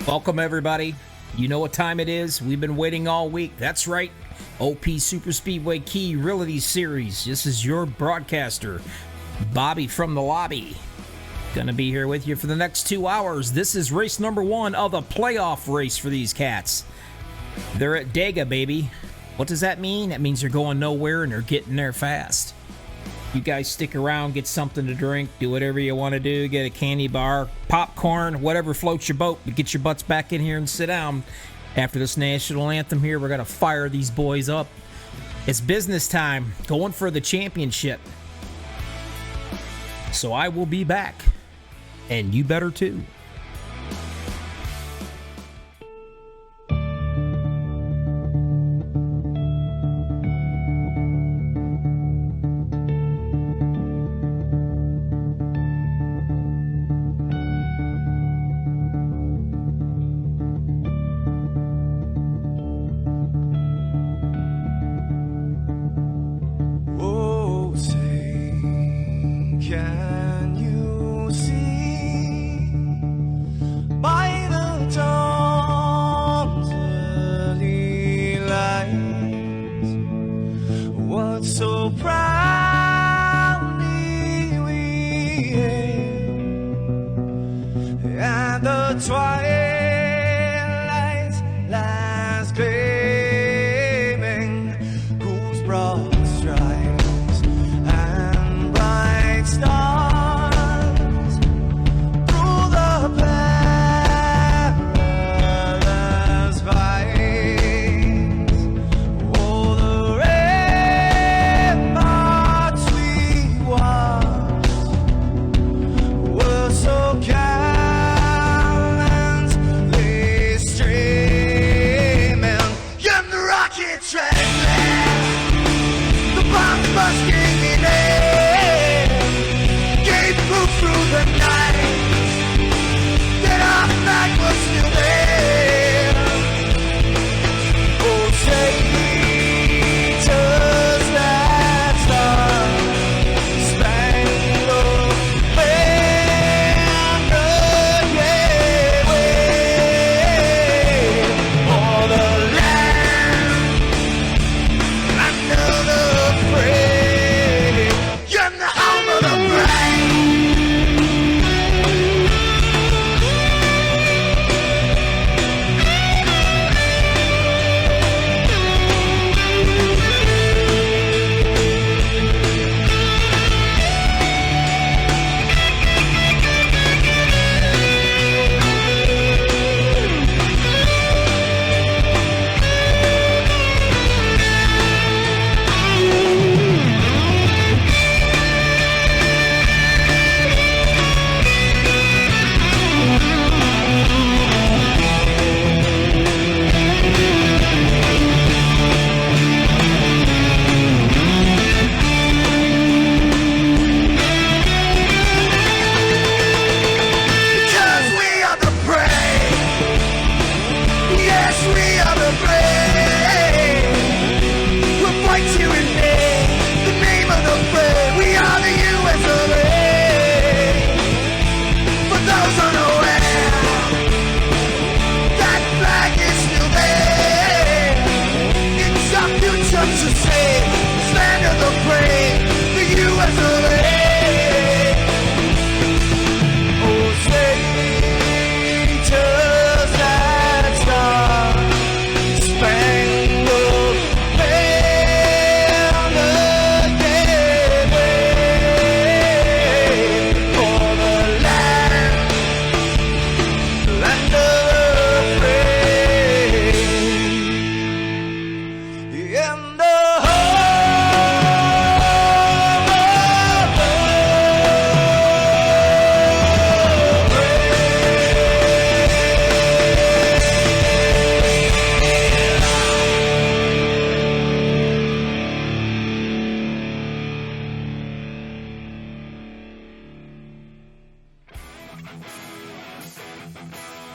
Welcome, everybody. You know what time it is. We've been waiting all week. That's right. OP Super Speedway Key Realty Series. This is your broadcaster, Bobby from the lobby. Gonna be here with you for the next 2 hours. This is race number 1 of the playoff race for these cats. They're at Dega, baby. What does that mean? That means they're going nowhere and they're getting there fast. You guys stick around, get something to drink, do whatever you want to do, get a candy bar, popcorn, whatever floats your boat, but get your butts back in here and sit down. After this national anthem here, we're going to fire these boys up. It's business time, going for the championship. So I will be back, and you better too.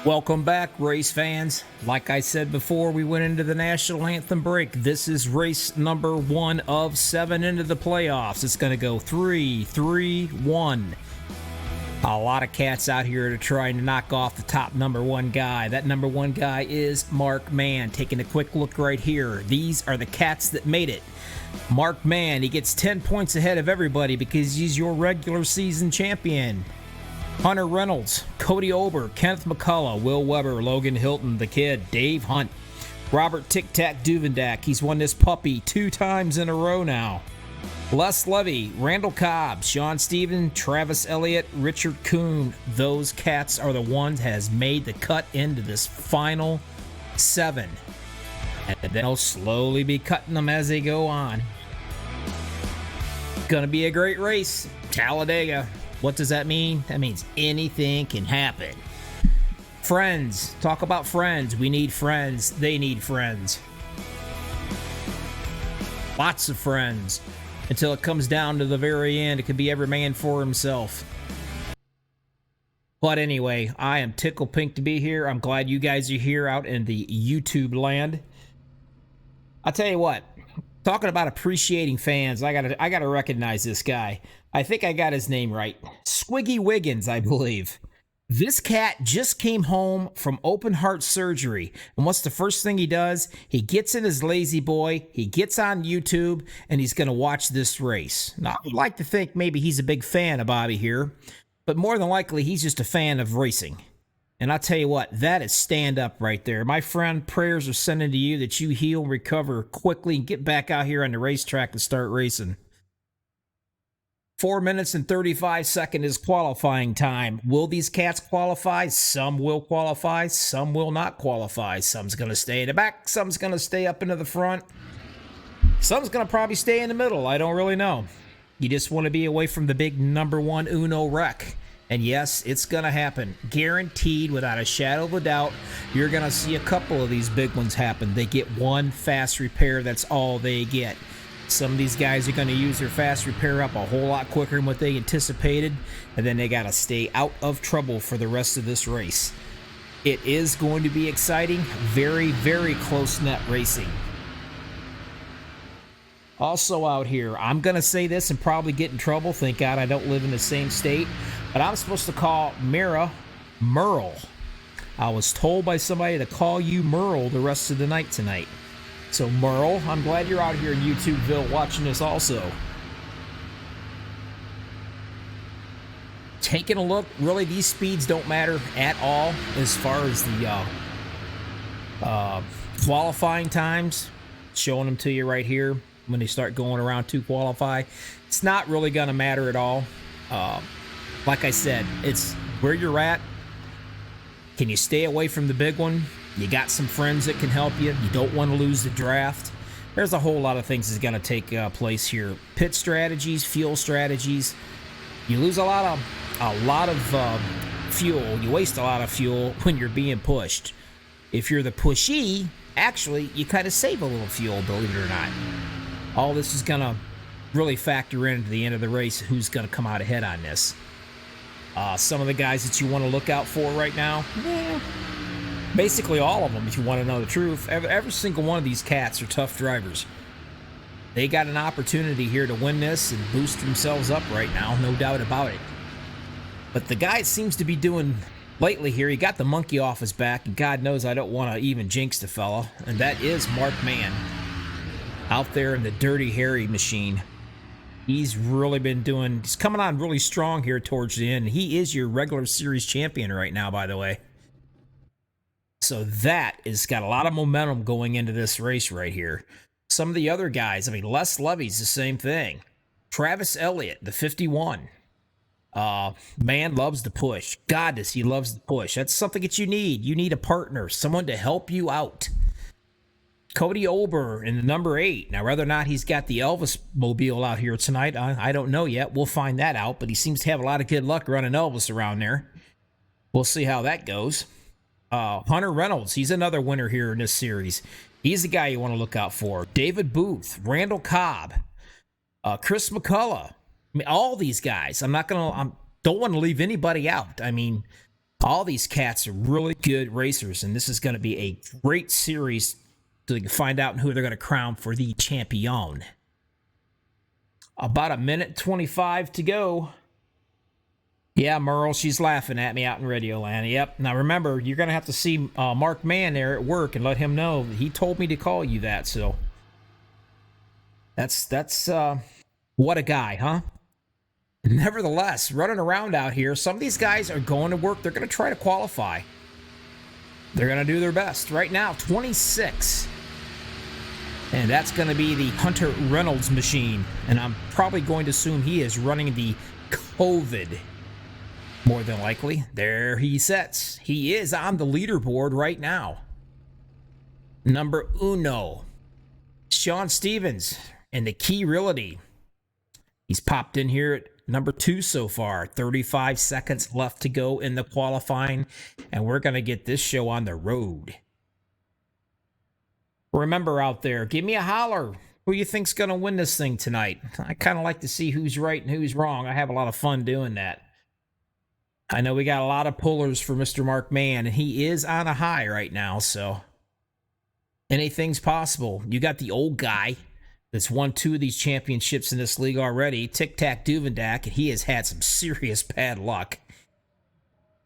Welcome back, race fans. Like I said before, we went into the national anthem break. This is race number 1 of 7 into the playoffs. It's going to go 3-3-1. A lot of cats out here to trying to knock off the top number one guy. That number one guy is Mark Mann. Taking a quick look right here. These are the cats that made it. Mark Mann, he gets 10 points ahead of everybody because he's your regular season champion. Hunter Reynolds, Cody Ober, Kenneth McCullough, Will Weber, Logan Hilton, the Kid, Dave Hunt, Robert Tic Tac Duvendak. He's won this puppy 2 times in a row now. Les Levy, Randall Cobb, Sean Steven, Travis Elliott, Richard Kuhn. Those cats are the ones that has made the cut into this final 7. And then they'll slowly be cutting them as they go on. Gonna be a great race. Talladega. What does that mean? That means anything can happen. Friends. Talk about friends. We need friends. They need friends. Lots of friends. Until it comes down to the very end, it could be every man for himself. But anyway, I am tickled pink to be here. I'm glad you guys are here out in the YouTube land. I'll tell you what, talking about appreciating fans, I gotta recognize this guy. I think I got his name right. Squiggy Wiggins, I believe. This cat just came home from open heart surgery. And what's the first thing he does? He gets in his lazy boy, he gets on YouTube, and he's going to watch this race. Now, I would like to think maybe he's a big fan of Bobby here, but more than likely, he's just a fan of racing. And I'll tell you what, that is stand up right there. My friend, prayers are sending to you that you heal, recover quickly, and get back out here on the racetrack and start racing. 4 minutes and 35 seconds is qualifying time. Will these cats qualify? Some will qualify. Some will not qualify. Some's going to stay in the back. Some's going to stay up into the front. Some's going to probably stay in the middle. I don't really know. You just want to be away from the big number one Uno wreck. And yes, it's going to happen. Guaranteed, without a shadow of a doubt, you're going to see a couple of these big ones happen. They get one fast repair. That's all they get. Some of these guys are going to use their fast repair up a whole lot quicker than what they anticipated, and then they got to stay out of trouble for the rest of this race. It is going to be exciting. Very, very close-net racing. Also out here, I'm going to say this and probably get in trouble. Thank God I don't live in the same state. But I'm supposed to call Mira Merle. I was told by somebody to call you Merle the rest of the night tonight. So Merle, I'm glad you're out here in YouTubeville watching this also. Taking a look, really these speeds don't matter at all as far as the qualifying times. Showing them to you right here when they start going around to qualify. It's not really going to matter at all. Like I said, it's where you're at. Can you stay away from the big one? You got some friends that can help you. You don't want to lose the draft. There's a whole lot of things that's going to take place here. Pit strategies, fuel strategies. You lose a lot of fuel. You waste a lot of fuel when you're being pushed. If you're the pushy, actually, you kind of save a little fuel, believe it or not. All this is going to really factor into the end of the race, who's going to come out ahead on this. Some of the guys that you want to look out for right now, basically all of them, if you want to know the truth. Every single one of these cats are tough drivers. They got an opportunity here to win this and boost themselves up right now, no doubt about it. But the guy seems to be doing lately here, he got the monkey off his back, and God knows I don't want to even jinx the fella, and that is Mark Mann. Out there in the Dirty Harry machine. He's really been doing, he's coming on really strong here towards the end. He is your regular series champion right now, by the way. So that has got a lot of momentum going into this race right here. Some of the other guys, I mean, Les Levy's the same thing. Travis Elliott, the 51. Man loves the push. God, does he loves the push. That's something that you need. You need a partner, someone to help you out. Cody Ober in the number 8. Now, whether or not he's got the Elvis mobile out here tonight, I don't know yet. We'll find that out, but he seems to have a lot of good luck running Elvis around there. We'll see how that goes. Hunter Reynolds, he's another winner here in this series. He's the guy you want to look out for. David Booth, Randall Cobb, Chris McCullough. I mean, all these guys. I don't want to leave anybody out. I mean, all these cats are really good racers, and this is going to be a great series to find out who they're going to crown for the champion. About a minute 25 to go. Yeah, Merle, she's laughing at me out in Radio Land. Yep. Now remember, you're going to have to see Mark Mann there at work and let him know. He told me to call you that, so that's what a guy, huh? Nevertheless, running around out here, some of these guys are going to work. They're going to try to qualify. They're going to do their best. Right now, 26. And that's going to be the Hunter Reynolds machine. And I'm probably going to assume he is running the COVID. More than likely. There he sits. He is on the leaderboard right now. Number uno. Sean Stevens and the Key Realty. He's popped in here at number 2 so far. 35 seconds left to go in the qualifying. And we're going to get this show on the road. Remember out there, give me a holler. Who you think's going to win this thing tonight? I kind of like to see who's right and who's wrong. I have a lot of fun doing that. I know we got a lot of pullers for Mr. Mark Mann, and he is on a high right now, so anything's possible. You got the old guy that's won 2 of these championships in this league already, Tic Tac Duvendak, and he has had some serious bad luck.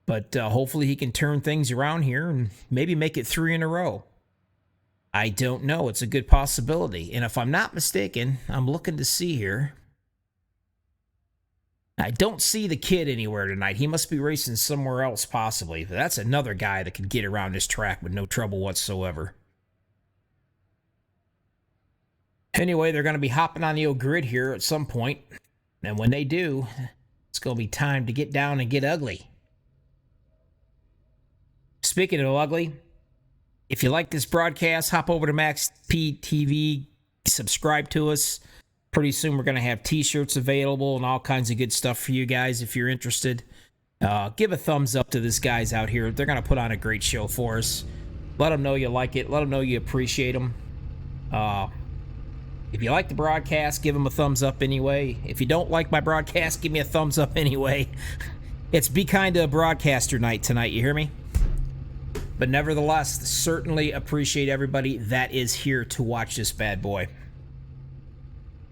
But hopefully he can turn things around here and maybe make it 3 in a row. I don't know. It's a good possibility. And if I'm not mistaken, I'm looking to see here. I don't see the kid anywhere tonight. He must be racing somewhere else possibly. But that's another guy that can get around this track with no trouble whatsoever. Anyway, they're going to be hopping on the old grid here at some point. And when they do, it's going to be time to get down and get ugly. Speaking of ugly, if you like this broadcast, hop over to MaxspeedTV, subscribe to us. Pretty soon we're going to have t-shirts available and all kinds of good stuff for you guys if you're interested. Give a thumbs up to these guys out here. They're going to put on a great show for us. Let them know you like it. Let them know you appreciate them. If you like the broadcast, give them a thumbs up anyway. If you don't like my broadcast, give me a thumbs up anyway. It's Be Kinda a Broadcaster night tonight, you hear me? But nevertheless, certainly appreciate everybody that is here to watch this bad boy.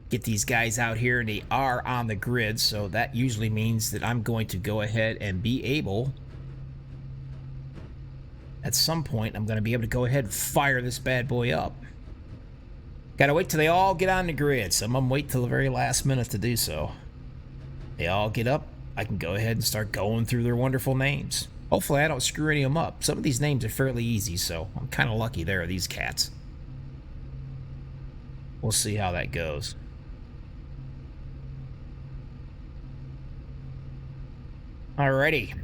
Get these guys out here, and they are on the grid, so that usually means that I'm going to go ahead and be able, at some point, I'm going to be able to go ahead and fire this bad boy up. Gotta wait till they all get on the grid. Some of them wait till the very last minute to do so. They all get up, I can go ahead and start going through their wonderful names. Hopefully I don't screw any of them up. Some of these names are fairly easy, so I'm kind of lucky there, these cats. We'll see how that goes. Alrighty.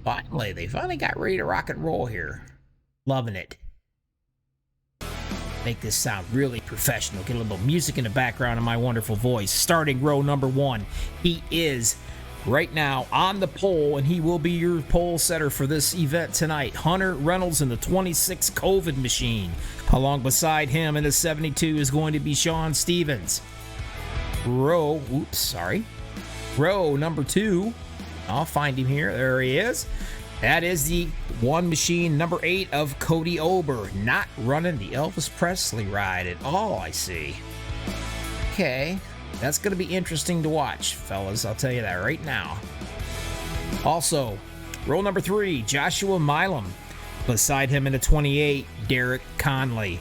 Finally, they finally got ready to rock and roll here. Loving it. Make this sound really professional. Get a little music in the background of my wonderful voice. Starting row number 1. He is right now on the pole, and he will be your pole setter for this event tonight. Hunter Reynolds in the 26 COVID machine. Along beside him in the 72 is going to be Sean Stevens. Row number 2. I'll find him here. There he is. That is the one machine, number 8 of Cody Ober. Not running the Elvis Presley ride at all, I see. Okay. That's going to be interesting to watch, fellas. I'll tell you that right now. Also, row number 3, Joshua Milam. Beside him in the 28, Derek Conley.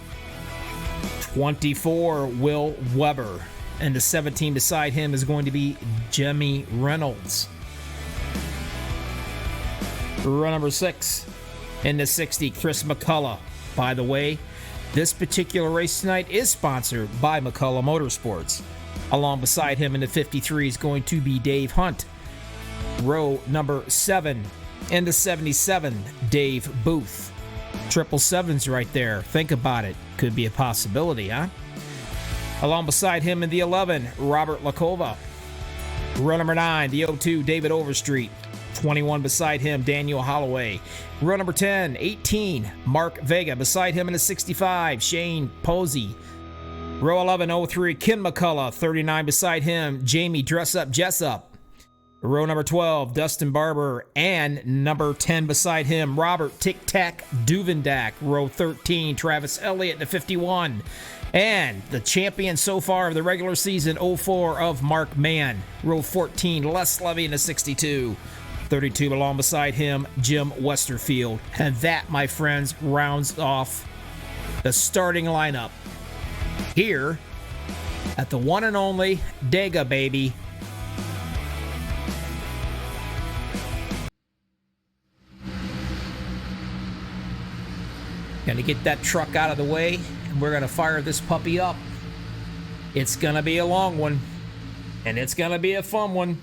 24, Will Weber. And the 17 beside him is going to be Jimmy Reynolds. Row number 6, in the 60, Chris McCullough. By the way, this particular race tonight is sponsored by McCullough Motorsports. Along beside him in the 53 is going to be Dave Hunt. Row number 7, in the 77, Dave Booth. 777's right there. Think about it. Could be a possibility, huh? Along beside him in the 11, Robert Lakova. Row number 9, the 02, David Overstreet. 21 beside him, Daniel Holloway. Row number 10, 18, Mark Vega. Beside him in the 65, Shane Posey. Row 11, 03, Ken McCullough. 39 beside him, Jamie Dress Up Jessup. Row number 12, Dustin Barber, and number 10 beside him, Robert Tic Tac Duvendak. Row 13, Travis Elliott to 51. And the champion so far of the regular season, 04 of Mark Mann. Row 14, Les Levy in the 62. 32 along beside him, Jim Westerfield. And that, my friends, rounds off the starting lineup here at the one and only Dega, baby. Gonna get that truck out of the way, and we're gonna fire this puppy up. It's gonna be a long one, and it's gonna be a fun one.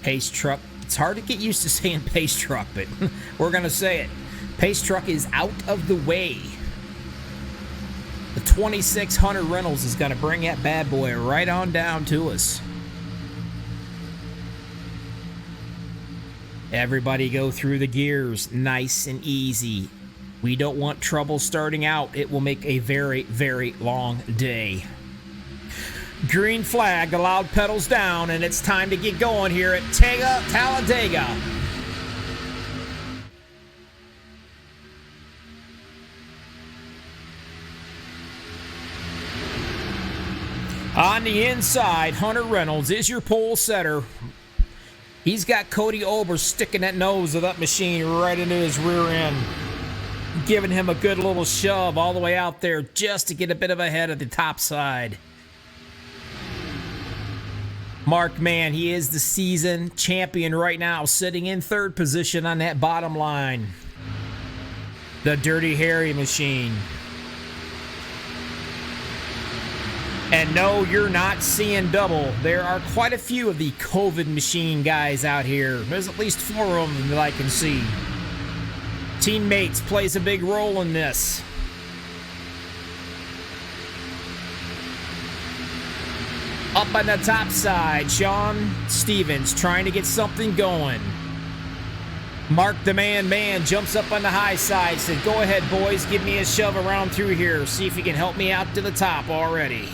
Pace truck. It's hard to get used to saying pace truck, but we're gonna say it. Pace truck is out of the way. The 2600 Reynolds is gonna bring that bad boy right on down to us. Everybody go through the gears nice and easy. We don't want trouble starting out. It will make a very, very long day. Green flag, the loud pedals down, and it's time to get going here at Talladega. On the inside, Hunter Reynolds is your pole setter. He's got Cody Ober sticking that nose of that machine right into his rear end, giving him a good little shove all the way out there just to get a bit of a head at the top side. Mark Mann, he is the season champion right now, sitting in third position on that bottom line. The Dirty Harry machine. And no, you're not seeing double. There are quite a few of the COVID machine guys out here. There's at least 4 of them that I can see. Teammates plays a big role in this. Up on the top side, Sean Stevens trying to get something going. Mark the man jumps up on the high side, said, "Go ahead, boys, give me a shove around through here. See if you can help me out to the top already."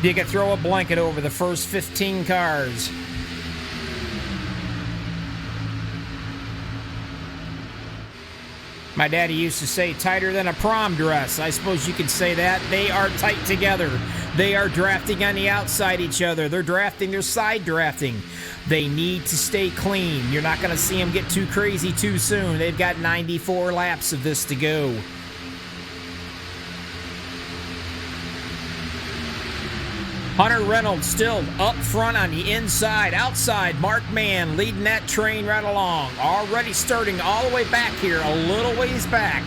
You could throw a blanket over the first 15 cars. My daddy used to say tighter than a prom dress. I suppose you could say that. They are tight together. They are drafting on the outside each other. They're drafting, they're side drafting. They need to stay clean. You're not going to see them get too crazy too soon. They've got 94 laps of this to go. Hunter Reynolds still up front on the inside. Outside, Mark Mann leading that train right along. Already starting all the way back here, a little ways back.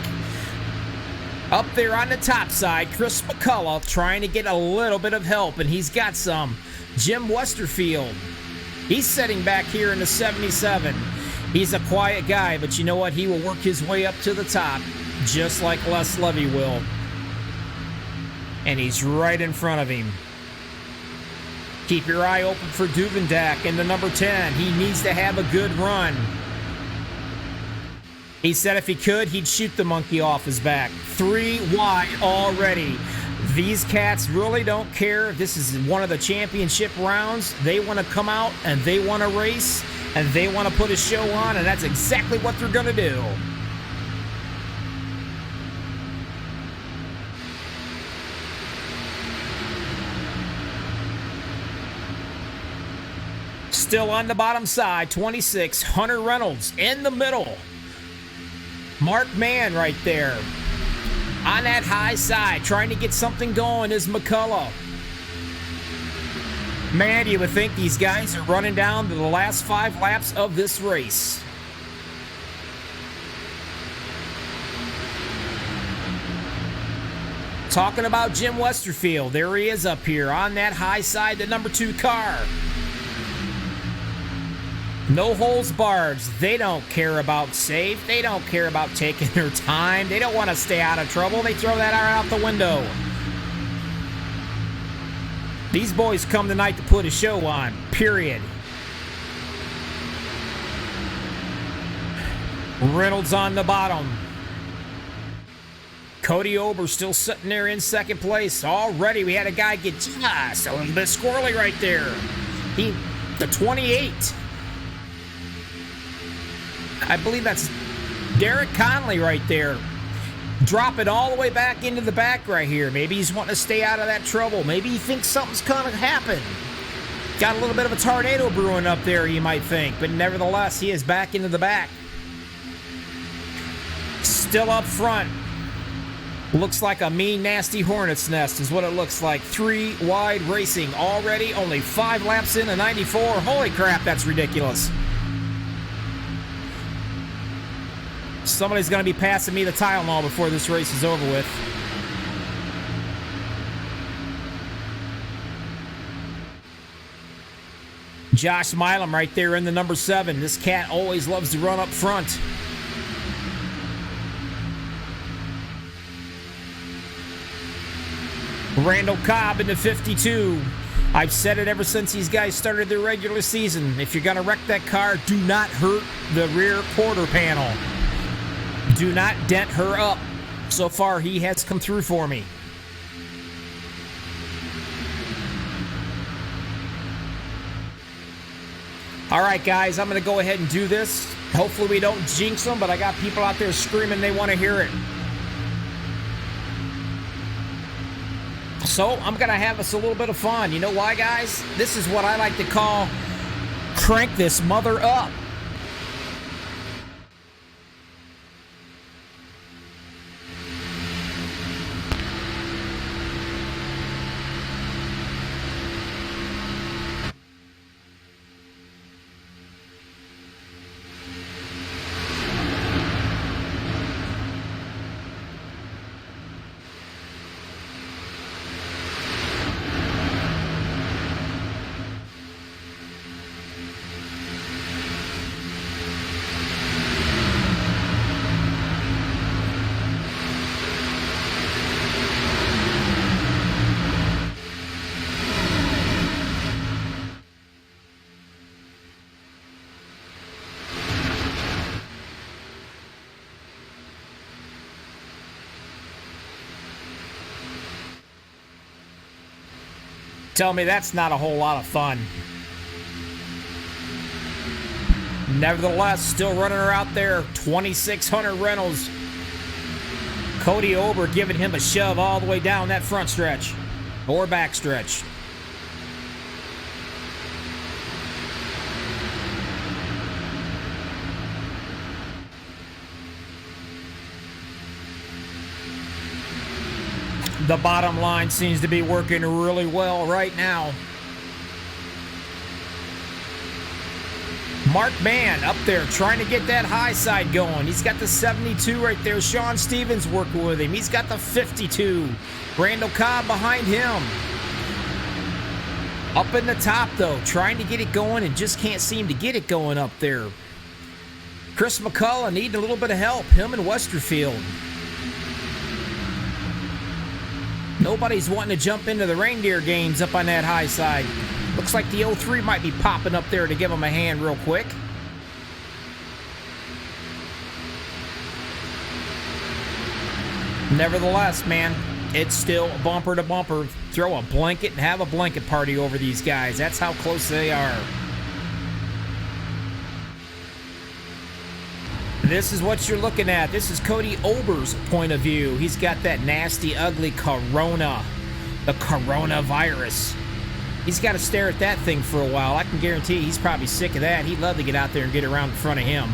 Up there on the top side, Chris McCullough trying to get a little bit of help, and he's got some. Jim Westerfield, he's sitting back here in the 77. He's a quiet guy, but you know what? He will work his way up to the top, just like Les Levy will. And he's right in front of him. Keep your eye open for Duvendak in the number 10. He needs to have a good run. He said if he could, he'd shoot the monkey off his back. 3 wide already. These cats really don't care if this is one of the championship rounds. They want to come out and they want to race and they want to put a show on, and that's exactly what they're going to do. Still on the bottom side, 26, Hunter Reynolds in the middle. Mark Mann right there. On that high side, trying to get something going is McCullough. Man, you would think these guys are running down to the last 5 laps of this race. Talking about Jim Westerfield, there he is up here on that high side, the number 2 car. No holes barred. They don't care about safe. They don't care about taking their time. They don't want to stay out of trouble. They throw that out the window. These boys come tonight to put a show on, period. Reynolds on the bottom. Cody Ober still sitting there in second place. Already we had a guy get just a little bit squirrely right there. The 28. I believe that's Derek Conley right there. Drop it all the way back into the back right here. Maybe he's wanting to stay out of that trouble. Maybe he thinks something's going to happen. Got a little bit of a tornado brewing up there, you might think. But nevertheless, he is back into the back. Still up front. Looks like a mean, nasty hornet's nest is what it looks like. 3 wide racing already. Only 5 laps in a 94. Holy crap, that's ridiculous. Somebody's going to be passing me the Tylenol before this race is over with. Josh Milam right there in the number 7. This cat always loves to run up front. Randall Cobb in the 52. I've said it ever since these guys started their regular season. If you're going to wreck that car, do not hurt the rear quarter panel. Do not dent her up. So far, he has come through for me. All right, guys, I'm going to go ahead and do this. Hopefully we don't jinx them, but I got people out there screaming they want to hear it. So I'm going to have us a little bit of fun. You know why, guys? This is what I like to call crank this mother up. Tell me that's not a whole lot of fun. Nevertheless, still running her out there. 2600 Reynolds. Cody Ober giving him a shove all the way down that front stretch. Or back stretch. The bottom line seems to be working really well right now. Mark Mann up there trying to get that high side going. He's got the 72 right there. Sean Stevens working with him. He's got the 52. Randall Cobb behind him. Up in the top, though, trying to get it going and just can't seem to get it going up there. Chris McCullough needing a little bit of help. Him and Westerfield. Nobody's wanting to jump into the reindeer games up on that high side. Looks like the 03 might be popping up there to give him a hand real quick. Nevertheless, man, it's still bumper to bumper. Throw a blanket and have a blanket party over these guys. That's how close they are. This is what you're looking at. This is Cody Ober's point of view. He's got that nasty, ugly corona. The coronavirus. He's got to stare at that thing for a while. I can guarantee he's probably sick of that. He'd love to get out there and get around in front of him.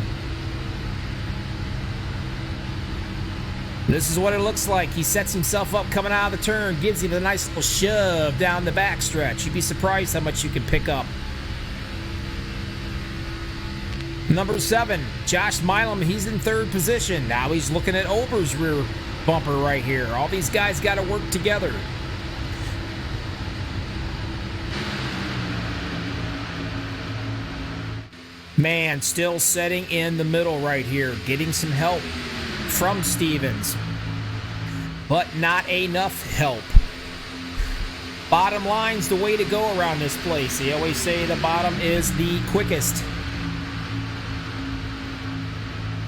This is what it looks like. He sets himself up coming out of the turn, gives him a nice little shove down the back stretch. You'd be surprised how much you can pick up. Number 7, Josh Milam, he's in 3rd position. Now he's looking at Ober's rear bumper right here. All these guys got to work together. Man, still setting in the middle right here, getting some help from Stevens, but not enough help. Bottom line's the way to go around this place. They always say the bottom is the quickest.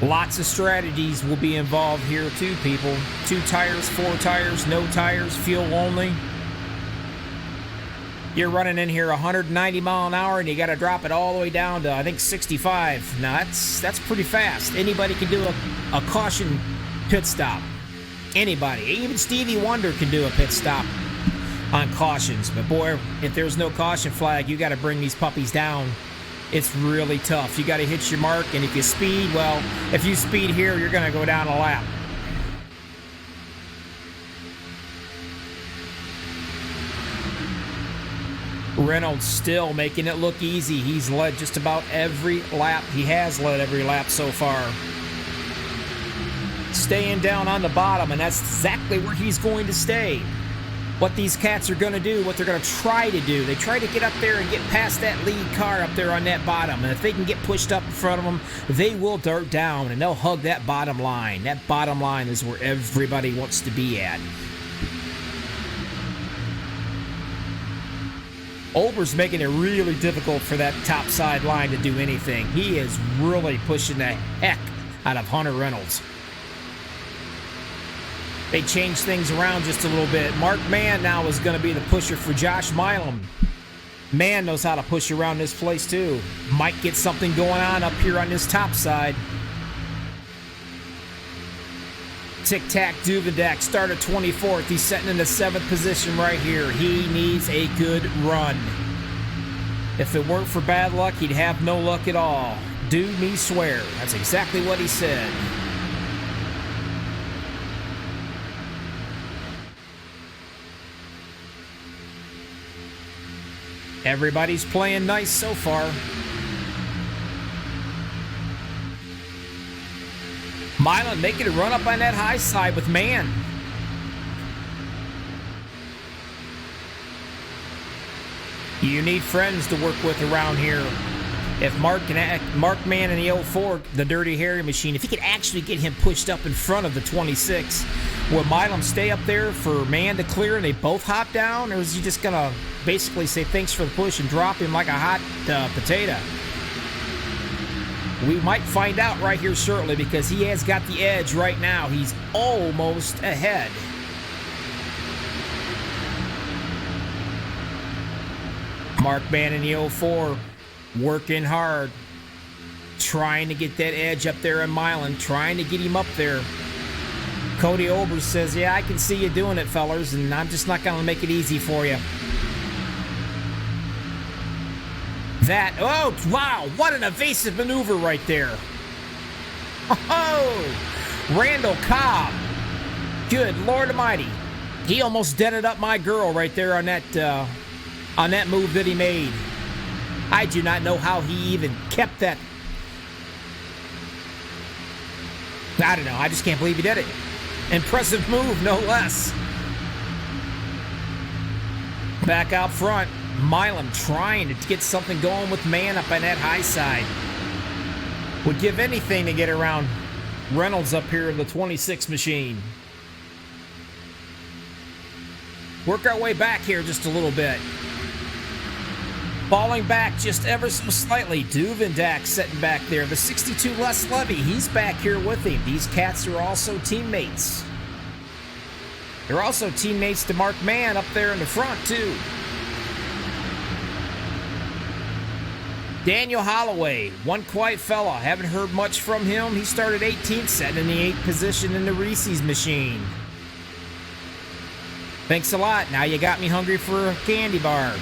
Lots of strategies will be involved here too, people. 2 tires, 4 tires, no tires, fuel only. You're running in here 190 mile an hour and you got to drop it all the way down to, I think, 65. Now, that's pretty fast. Anybody can do a caution pit stop. Anybody. Even Stevie Wonder can do a pit stop on cautions. But boy, if there's no caution flag, you got to bring these puppies down. It's really tough. You got to hit your mark, and if you speed, well, if you speed here, you're going to go down a lap. Reynolds still making it look easy. He's led just about every lap. He has led every lap so far. Staying down on the bottom, and that's exactly where he's going to stay. What these cats are going to do, what they're going to try to do, they try to get up there and get past that lead car up there on that bottom. And if they can get pushed up in front of them, they will dart down and they'll hug that bottom line. That bottom line is where everybody wants to be at. Ober's making it really difficult for that top side line to do anything. He is really pushing the heck out of Hunter Reynolds. They changed things around just a little bit. Mark Mann now is going to be the pusher for Josh Milam. Mann knows how to push around this place too. Might get something going on up here on this top side. Tic-Tac Duvendak started 24th. He's sitting in the 7th position right here. He needs a good run. If it weren't for bad luck, he'd have no luck at all. Do me swear. That's exactly what he said. Everybody's playing nice so far. Milan making a run up on that high side with Mann. You need friends to work with around here. If Mark Mann in the 04, the Dirty Harry machine, if he could actually get him pushed up in front of the 26, will Milam stay up there for Mann to clear and they both hop down? Or is he just going to basically say thanks for the push and drop him like a hot potato? We might find out right here shortly because he has got the edge right now. He's almost ahead. Mark Mann in the 04 working hard, trying to get that edge up there in Milan, trying to get him up there. Cody Ober says, yeah, I can see you doing it, fellas, and I'm just not going to make it easy for you. Oh, wow, what an evasive maneuver right there. Oh, Randall Cobb. Good Lord Almighty. He almost dented up my girl right there on that move that he made. I do not know how he even kept that. I don't know. I just can't believe he did it. Impressive move, no less. Back out front. Milam trying to get something going with Mann up on that high side. Would give anything to get around Reynolds up here in the 26 machine. Work our way back here just a little bit. Falling back just ever so slightly. Duvendak sitting back there. The 62 Les Levy, he's back here with him. These cats are also teammates. They're also teammates to Mark Mann up there in the front, too. Daniel Holloway, one quiet fella. Haven't heard much from him. He started 18th, sitting in the 8th position in the Reese's machine. Thanks a lot. Now you got me hungry for a candy bar.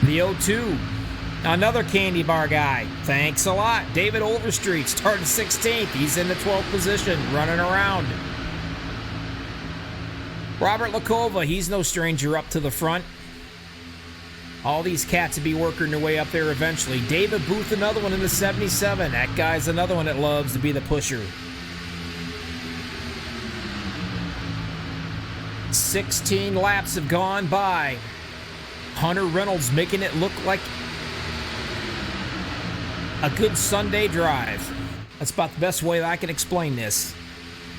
The 02, another candy bar guy. Thanks a lot. David Overstreet started 16th. He's in the 12th position, running around. Robert Lakova, he's no stranger up to the front. All these cats will be working their way up there eventually. David Booth, another one in the 77. That guy's another one that loves to be the pusher. 16 laps have gone by. Hunter Reynolds making it look like a good Sunday drive. That's about the best way that I can explain this.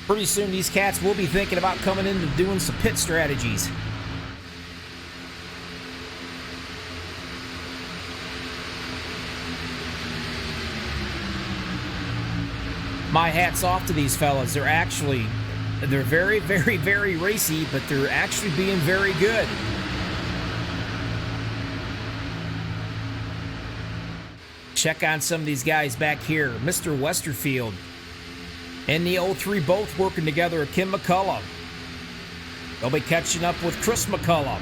Pretty soon these cats will be thinking about coming in and doing some pit strategies. My hat's off to these fellas. They're very, very, very racy, but they're actually being very good. Check on some of these guys back here. Mr. Westerfield and the 03 both working together at Kim McCullough. They'll be catching up with Chris McCullough.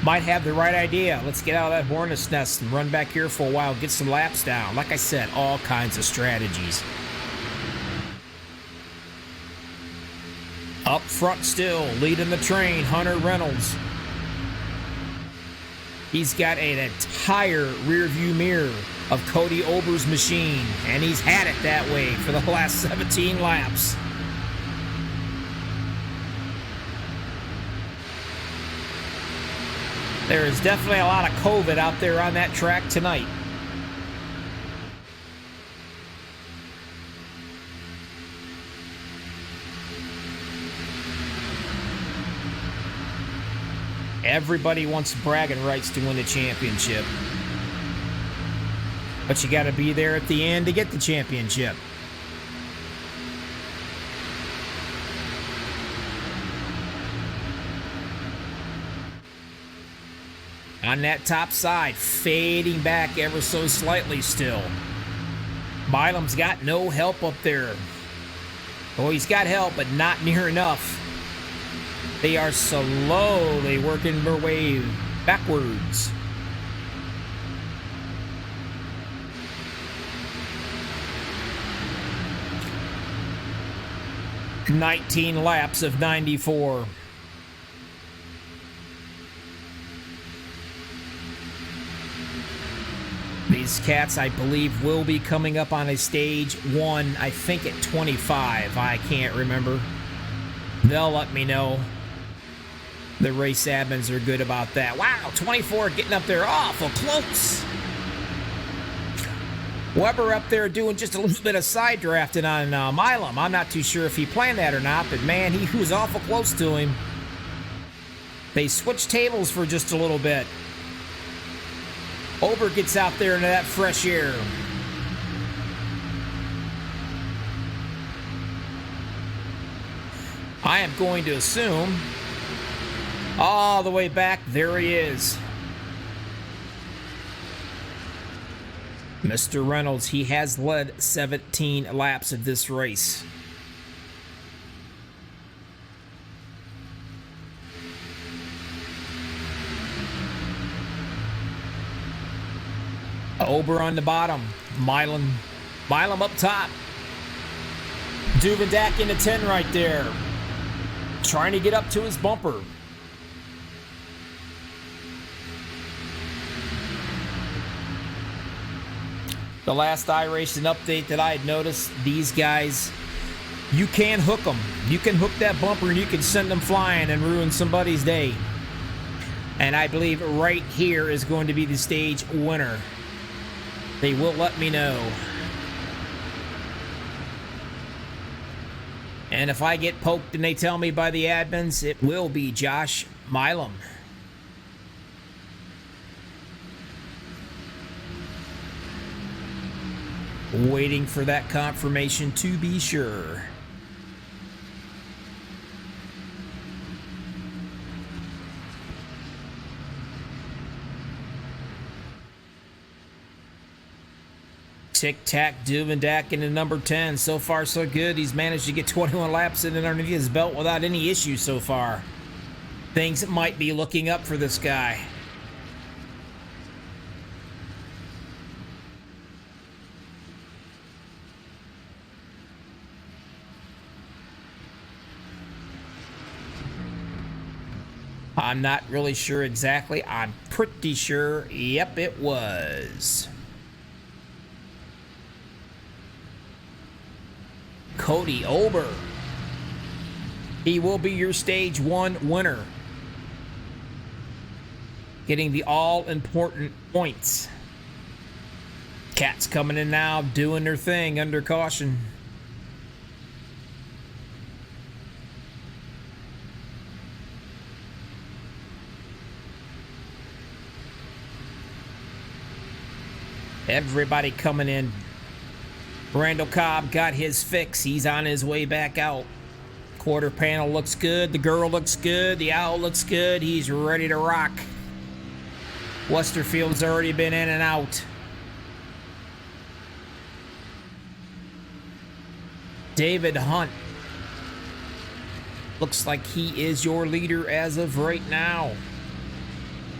Might have the right idea. Let's get out of that hornet's nest and run back here for a while, get some laps down. Like I said, all kinds of strategies. Up front still, leading the train, Hunter Reynolds. He's got an entire rear view mirror of Cody Ober's machine, and he's had it that way for the last 17 laps. There is definitely a lot of COVID out there on that track tonight. Everybody wants bragging rights to win the championship. But you got to be there at the end to get the championship. On that top side, fading back ever so slightly still. Milam's got no help up there. Oh, he's got help, but not near enough. They are slowly working their way backwards. "19 laps of 94. These cats, I believe, will be coming up on a stage 1, I think at 25. I can't remember. They'll let me know. The race admins are good about that. Wow, 24 getting up there awful close. Weber up there doing just a little bit of side drafting on Milam. I'm not too sure if he planned that or not, but man, he was awful close to him. They switched tables for just a little bit. Ober gets out there into that fresh air. I am going to assume all the way back, there he is. Mr. Reynolds, he has led 17 laps of this race. Ober on the bottom, Milam up top. Duvendak into 10 right there, trying to get up to his bumper. The last iRacing update that I had noticed, these guys, you can hook them. You can hook that bumper and you can send them flying and ruin somebody's day. And I believe right here is going to be the stage winner. They will let me know. And if I get poked and they tell me by the admins, it will be Josh Milam. Waiting for that confirmation to be sure. Tic-tac, Duvendak into number 10. So far, so good. He's managed to get 21 laps in and underneath his belt without any issues so far. Things might be looking up for this guy. I'm not really sure exactly. I'm pretty sure, yep, it was Cody Ober. He will be your stage 1 winner, getting the all-important points. Cats coming in now, doing their thing under caution. Everybody coming in. Randall Cobb got his fix. He's on his way back out. Quarter panel looks good. The girl looks good. The owl looks good. He's ready to rock. Westerfield's already been in and out. David Hunt. Looks like he is your leader as of right now.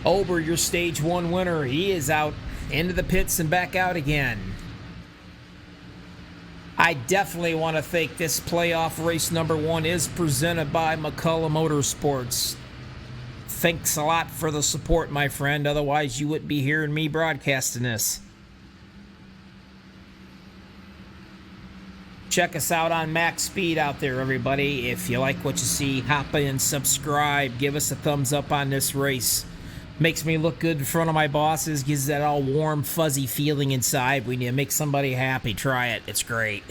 Ober, your stage 1 winner. He is out into the pits and back out again. I definitely want to think this playoff race number 1 is presented by McCullough Motorsports. Thanks a lot for the support, my friend. Otherwise, you wouldn't be hearing me broadcasting this. Check us out on Max Speed out there, everybody. If you like what you see, hop in, subscribe, give us a thumbs up on this race. Makes me look good in front of my bosses, gives that all warm, fuzzy feeling inside. When you make somebody happy, try it. It's great.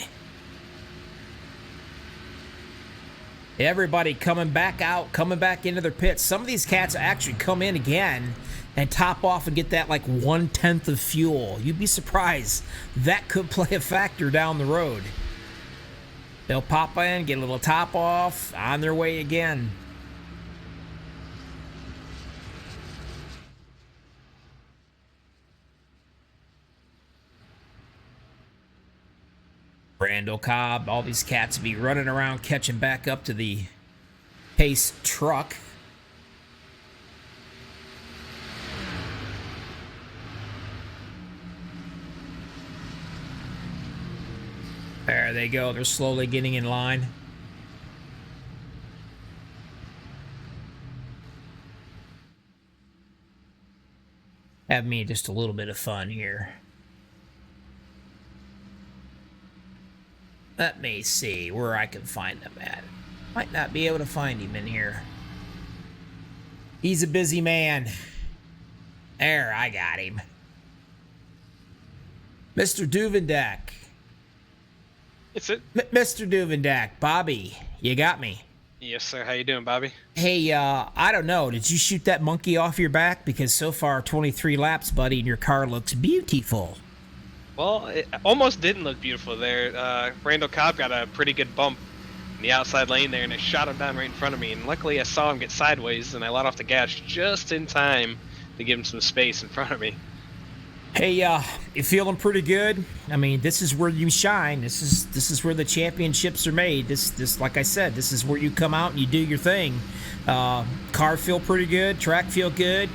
Everybody coming back out, coming back into their pits. Some of these cats actually come in again and top off and get that like 1/10 of fuel. You'd be surprised. That could play a factor down the road. They'll pop in, get a little top off, on their way again. Randall Cobb, all these cats be running around catching back up to the Pace truck. There they go. They're slowly getting in line. Have me just a little bit of fun here. Let me see where I can find him at. Might not be able to find him in here. He's a busy man. There, I got him. Mr. Duvendak. It's it. Mr. Duvendak, Bobby, you got me. Yes, sir. How you doing, Bobby? Hey, I don't know. Did you shoot that monkey off your back? Because so far, 23 laps, buddy, and your car looks beautiful. Well, it almost didn't look beautiful there. Randall Cobb got a pretty good bump in the outside lane there, and it shot him down right in front of me. And luckily, I saw him get sideways, and I let off the gas just in time to give him some space in front of me. Hey, you feeling pretty good? I mean, this is where you shine. This is where the championships are made. This, like I said, this is where you come out and you do your thing. Car feel pretty good. Track feel good.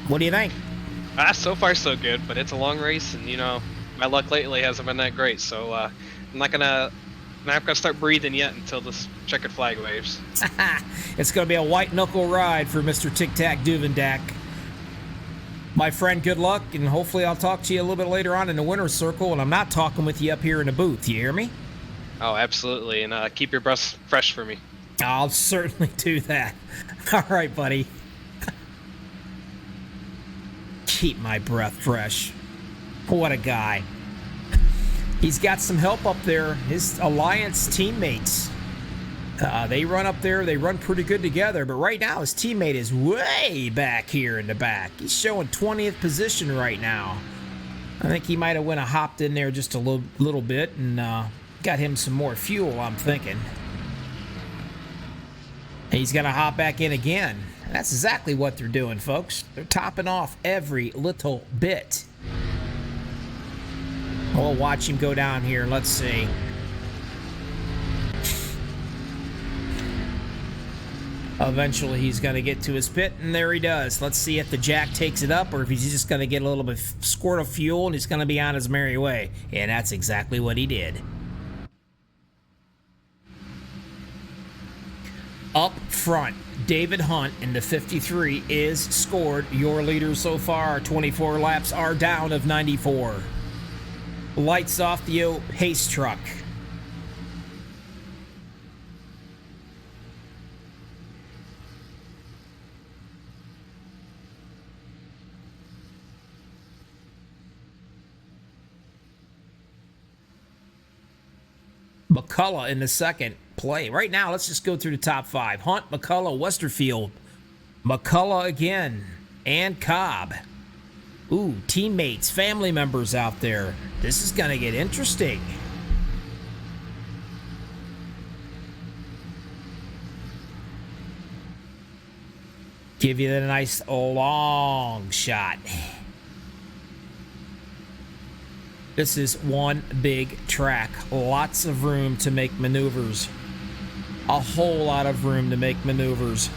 What do you think? So far, so good, but it's a long race, and you know, my luck lately hasn't been that great. So I'm not gonna start breathing yet until this checkered flag waves. It's gonna be a white knuckle ride for Mr. Tic Tac Duvendak. My friend, good luck, and hopefully I'll talk to you a little bit later on in the winner's circle, and I'm not talking with you up here in the booth. You hear me? Oh, absolutely, and keep your breath fresh for me. I'll certainly do that. All right, buddy. Keep my breath fresh. What a guy. He's got some help up there. His Alliance teammates. They run up there. They run pretty good together. But right now, his teammate is way back here in the back. He's showing 20th position right now. I think he might have went and hopped in there just a little bit and got him some more fuel, I'm thinking. He's going to hop back in again. That's exactly what they're doing, folks. They're topping off every little bit. We'll watch him go down here. Let's see. Eventually, he's going to get to his pit, and there he does. Let's see if the jack takes it up or if he's just going to get a little bit squirt of fuel and he's going to be on his merry way. And that's exactly what he did. Up front, David Hunt in the 53 is scored your leader so far. 24 laps are down of 94. Lights off the Pace truck. McCullough in the second play. Right now, let's just go through the top five. Hunt, McCullough, Westerfield, McCullough again, and Cobb. Ooh, teammates, family members out there. This is going to get interesting. Give you a nice long shot. This is one big track. Lots of room to make maneuvers. A whole lot of room to make maneuvers.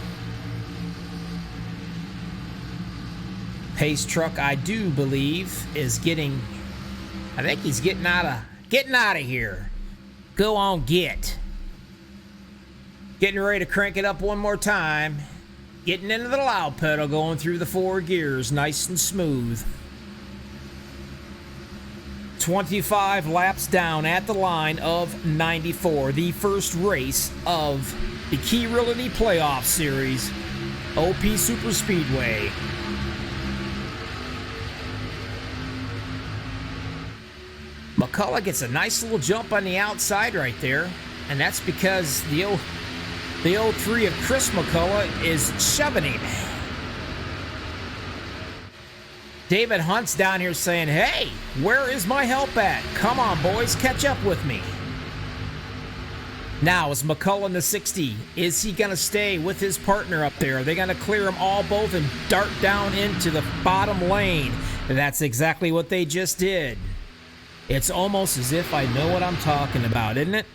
Pace truck, I do believe, is getting... I think he's getting out of here. Go on, get. Getting ready to crank it up one more time. Getting into the loud pedal, going through the 4 gears, nice and smooth. 25 laps down at the line of 94. The first race of the Key Realty Playoff Series, OP Super Speedway. McCullough gets a nice little jump on the outside right there, and that's because the 03 of Chris McCullough is shoving him. David Hunt's down here saying, hey, where is my help at? Come on, boys, catch up with me. Now, is McCullough in the 60? Is he going to stay with his partner up there? Are they going to clear them all both and dart down into the bottom lane? And that's exactly what they just did. It's almost as if I know what I'm talking about, isn't it?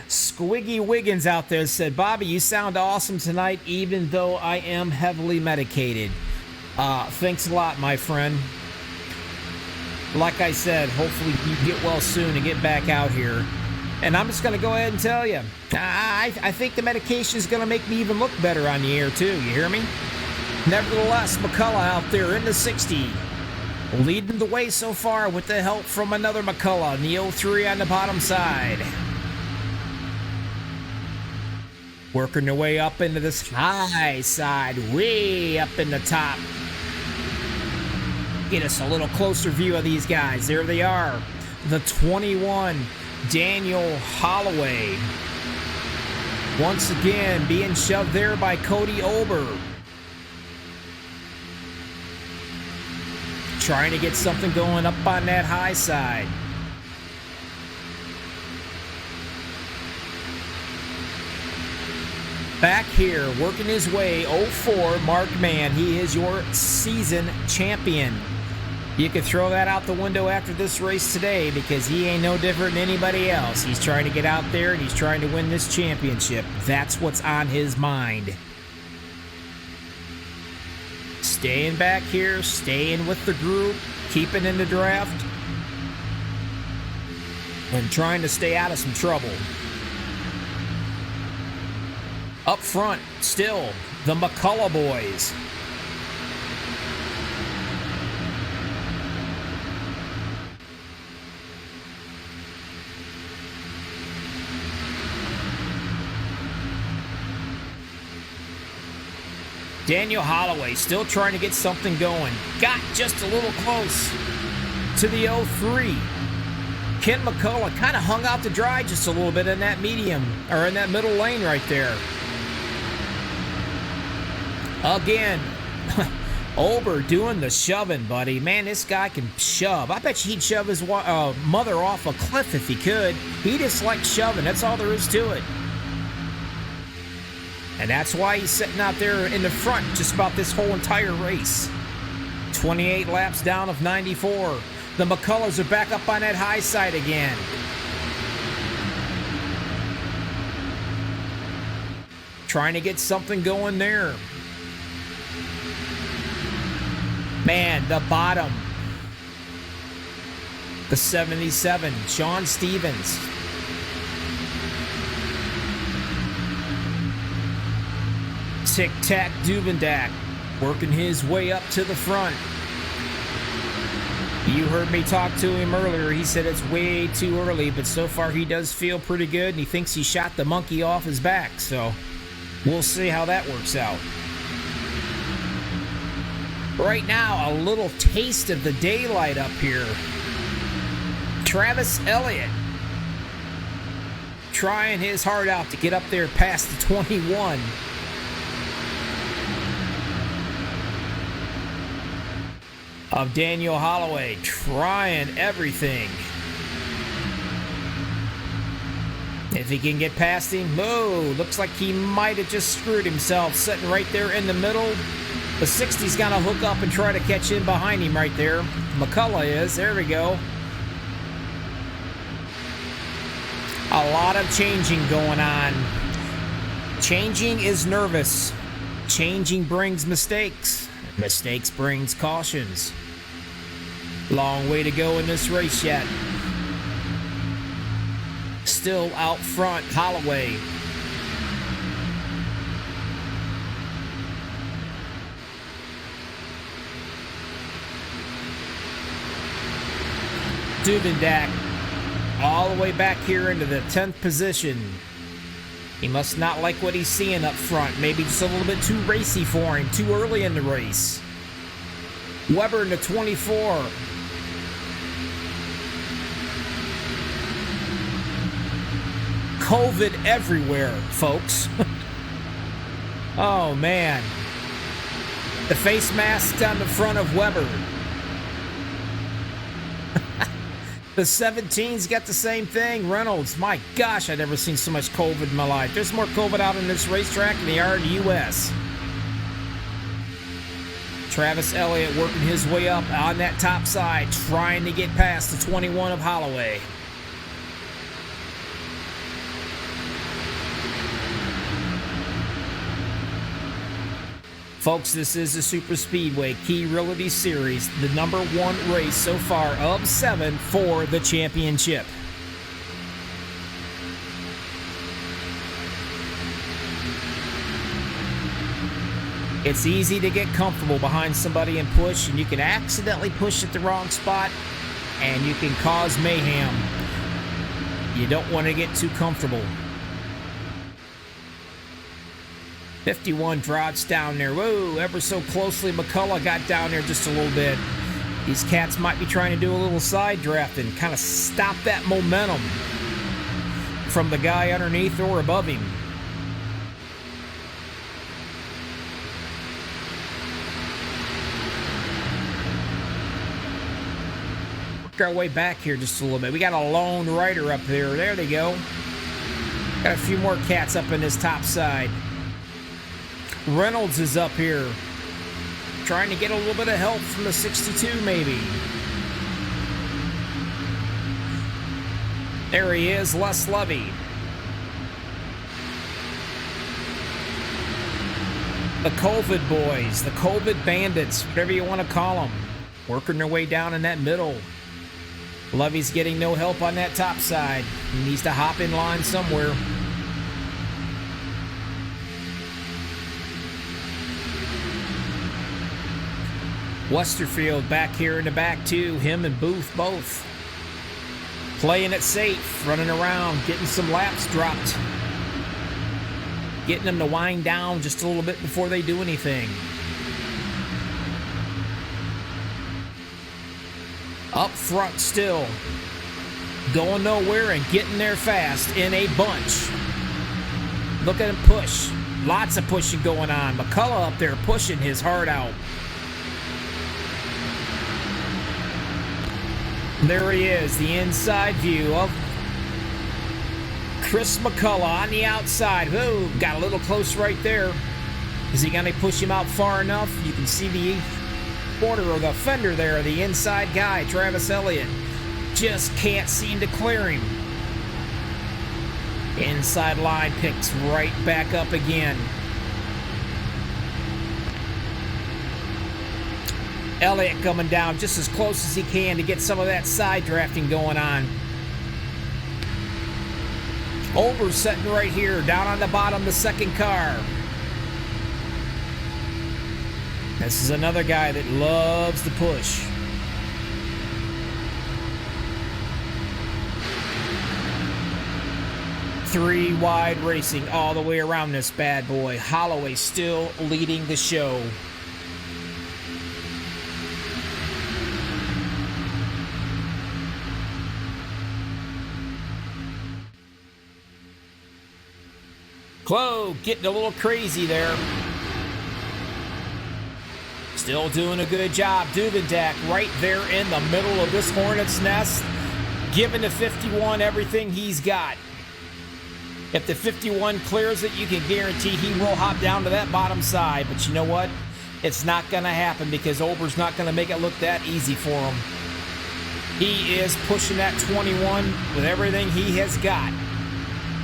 Squiggy Wiggins out there said, Bobby, you sound awesome tonight, even though I am heavily medicated. Thanks a lot, my friend. Like I said, hopefully you get well soon and get back out here. And I'm just going to go ahead and tell you, I think the medication is going to make me even look better on the air, too. You hear me? Nevertheless, McCullough out there in the 60. Leading the way so far with the help from another McCullough in the 03 on the bottom side. Working their way up into this high side, way up in the top. Get us a little closer view of these guys. There they are. The 21, Daniel Holloway. Once again, being shoved there by Cody Ober. Trying to get something going up on that high side. Back here, working his way, 04, Mark Mann. He is your season champion. You could throw that out the window after this race today because he ain't no different than anybody else. He's trying to get out there and he's trying to win this championship. That's what's on his mind. Staying back here, staying with the group, keeping in the draft, and trying to stay out of some trouble. Up front, still, the McCullough boys. Daniel Holloway still trying to get something going. Got just a little close to the 03. Ken McCullough kind of hung out to dry just a little bit in that medium, or in that middle lane right there. Again, Ober doing the shoving, buddy. Man, this guy can shove. I bet you he'd shove his mother off a cliff if he could. He just likes shoving. That's all there is to it. And that's why he's sitting out there in the front just about this whole entire race. 28 laps down of 94. The McCulloughs are back up on that high side again. Trying to get something going there. Man, the bottom. The 77, Sean Stevens. Tic-Tac Duvendak working his way up to the front. You heard me talk to him earlier. He said it's way too early, but so far he does feel pretty good, and he thinks he shot the monkey off his back. So we'll see how that works out. Right now, a little taste of the daylight up here. Travis Elliott trying his heart out to get up there past the 21. Of Daniel Holloway, trying everything. If he can get past him, looks like he might have just screwed himself, sitting right there in the middle. The 60's got to hook up and try to catch in behind him right there. McCullough is. There we go. A lot of changing going on. Changing is nervous. Changing brings mistakes. Mistakes brings cautions. Long way to go in this race yet. Still out front, Holloway. Duvendak all the way back here into the 10th position. He must not like what he's seeing up front. Maybe just a little bit too racy for him, too early in the race. Weber in the 24. COVID everywhere, folks. Oh, man. The face mask on the front of Weber. The 17's got the same thing. Reynolds, my gosh, I've never seen so much COVID in my life. There's more COVID out on this racetrack than there are in the U.S. Travis Elliott working his way up on that top side, trying to get past the 21 of Holloway. Folks, this is the Super Speedway Key Realty Series, the #1 race so far of 7 for the championship. It's easy to get comfortable behind somebody and push, and you can accidentally push at the wrong spot, and you can cause mayhem. You don't want to get too comfortable. 51 drops down there. Whoa, ever so closely. McCullough got down there just a little bit. These cats might be trying to do a little side drafting, kind of stop that momentum from the guy underneath or above him. Work our way back here just a little bit. We got a lone rider up there. There they go. Got a few more cats up in this top side. Reynolds is up here, trying to get a little bit of help from the 62 maybe. There he is, Les Levy. The COVID boys, the COVID bandits, whatever you want to call them, working their way down in that middle. Levy's getting no help on that top side. He needs to hop in line somewhere. Westerfield back here in the back too. Him and Booth both playing it safe, running around, getting some laps dropped, getting them to wind down just a little bit before they do anything. Up front still, going nowhere and getting there fast in a bunch. Look at him push. Lots of pushing going on. McCullough up there pushing his heart out. There he is, the inside view of Chris McCullough on the outside. Whoa, got a little close right there. Is he going to push him out far enough? You can see the border or the fender there, the inside guy, Travis Elliott. Just can't seem to clear him. Inside line picks right back up again. Elliott coming down just as close as he can to get some of that side drafting going on. Olber's sitting right here, down on the bottom, the second car. This is another guy that loves the push. Three wide racing all the way around this bad boy. Holloway still leading the show. Whoa, getting a little crazy there. Still doing a good job. Duvendak right there in the middle of this hornet's nest, giving the 51 everything he's got. If the 51 clears it, you can guarantee he will hop down to that bottom side. But you know what? It's not going to happen because Ober's not going to make it look that easy for him. He is pushing that 21 with everything he has got,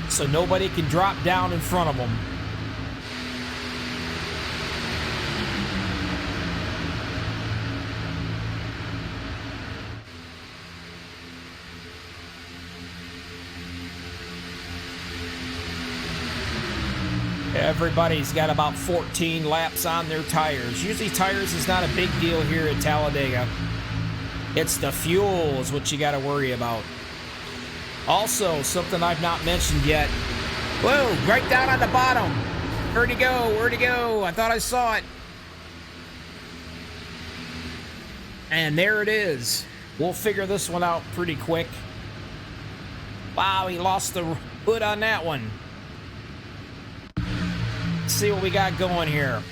so nobody can drop down in front of him. Everybody's got about 14 laps on their tires. Usually tires is not a big deal here at Talladega. It's the fuel is what you got to worry about. Also, something I've not mentioned yet. Whoa, right down on the bottom. Where'd he go? Where'd he go? I thought I saw it. And there it is. We'll figure this one out pretty quick. Wow, he lost the hood on that one. Let's see what we got going here.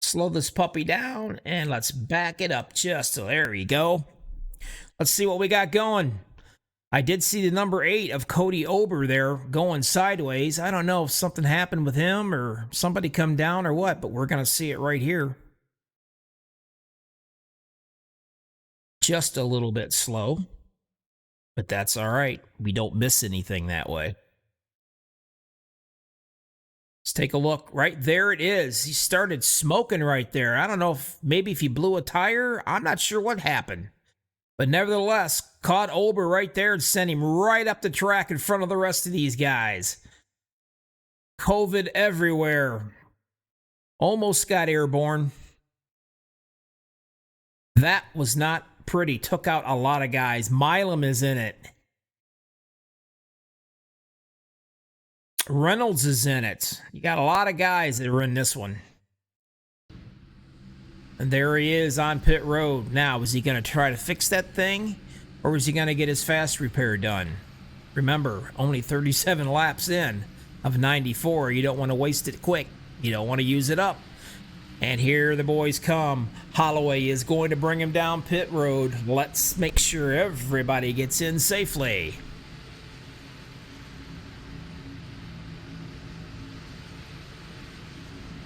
Slow this puppy down and let's back it up just so there we go. Let's see what we got going. I did see the number 8 of Cody Ober there going sideways. I don't know if something happened with him or somebody come down or what, but we're going to see it right here. Just a little bit slow, but that's all right. We don't miss anything that way. Let's take a look. Right there it is. He started smoking right there. I don't know if maybe if he blew a tire. I'm not sure what happened. But nevertheless, caught Ober right there and sent him right up the track in front of the rest of these guys. COVID everywhere. Almost got airborne. That was not pretty. Took out a lot of guys. Milam is in it. Reynolds is in it. You got a lot of guys that are in this one. And there he is on pit road. Now, is he going to try to fix that thing? Or is he going to get his fast repair done? Remember, only 37 laps in of 94. You don't want to waste it quick. You don't want to use it up. And here the boys come. Holloway is going to bring him down pit road. Let's make sure everybody gets in safely.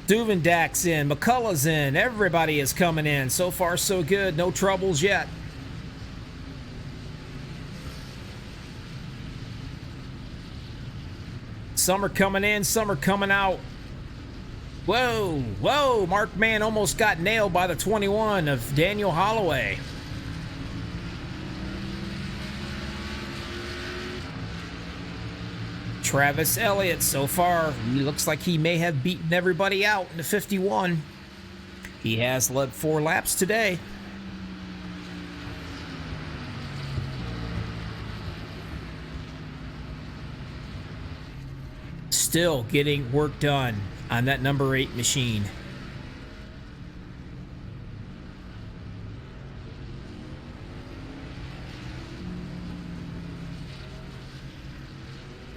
Duvendak's in, McCullough's in, everybody is coming in. So far, so good. No troubles yet. Some are coming in, some are coming out. Whoa, whoa, Mark Mann almost got nailed by the 21 of Daniel Holloway. Travis Elliott, so far, he looks like he may have beaten everybody out in the 51. He has led 4 laps today. Still getting work done on that number 8 machine.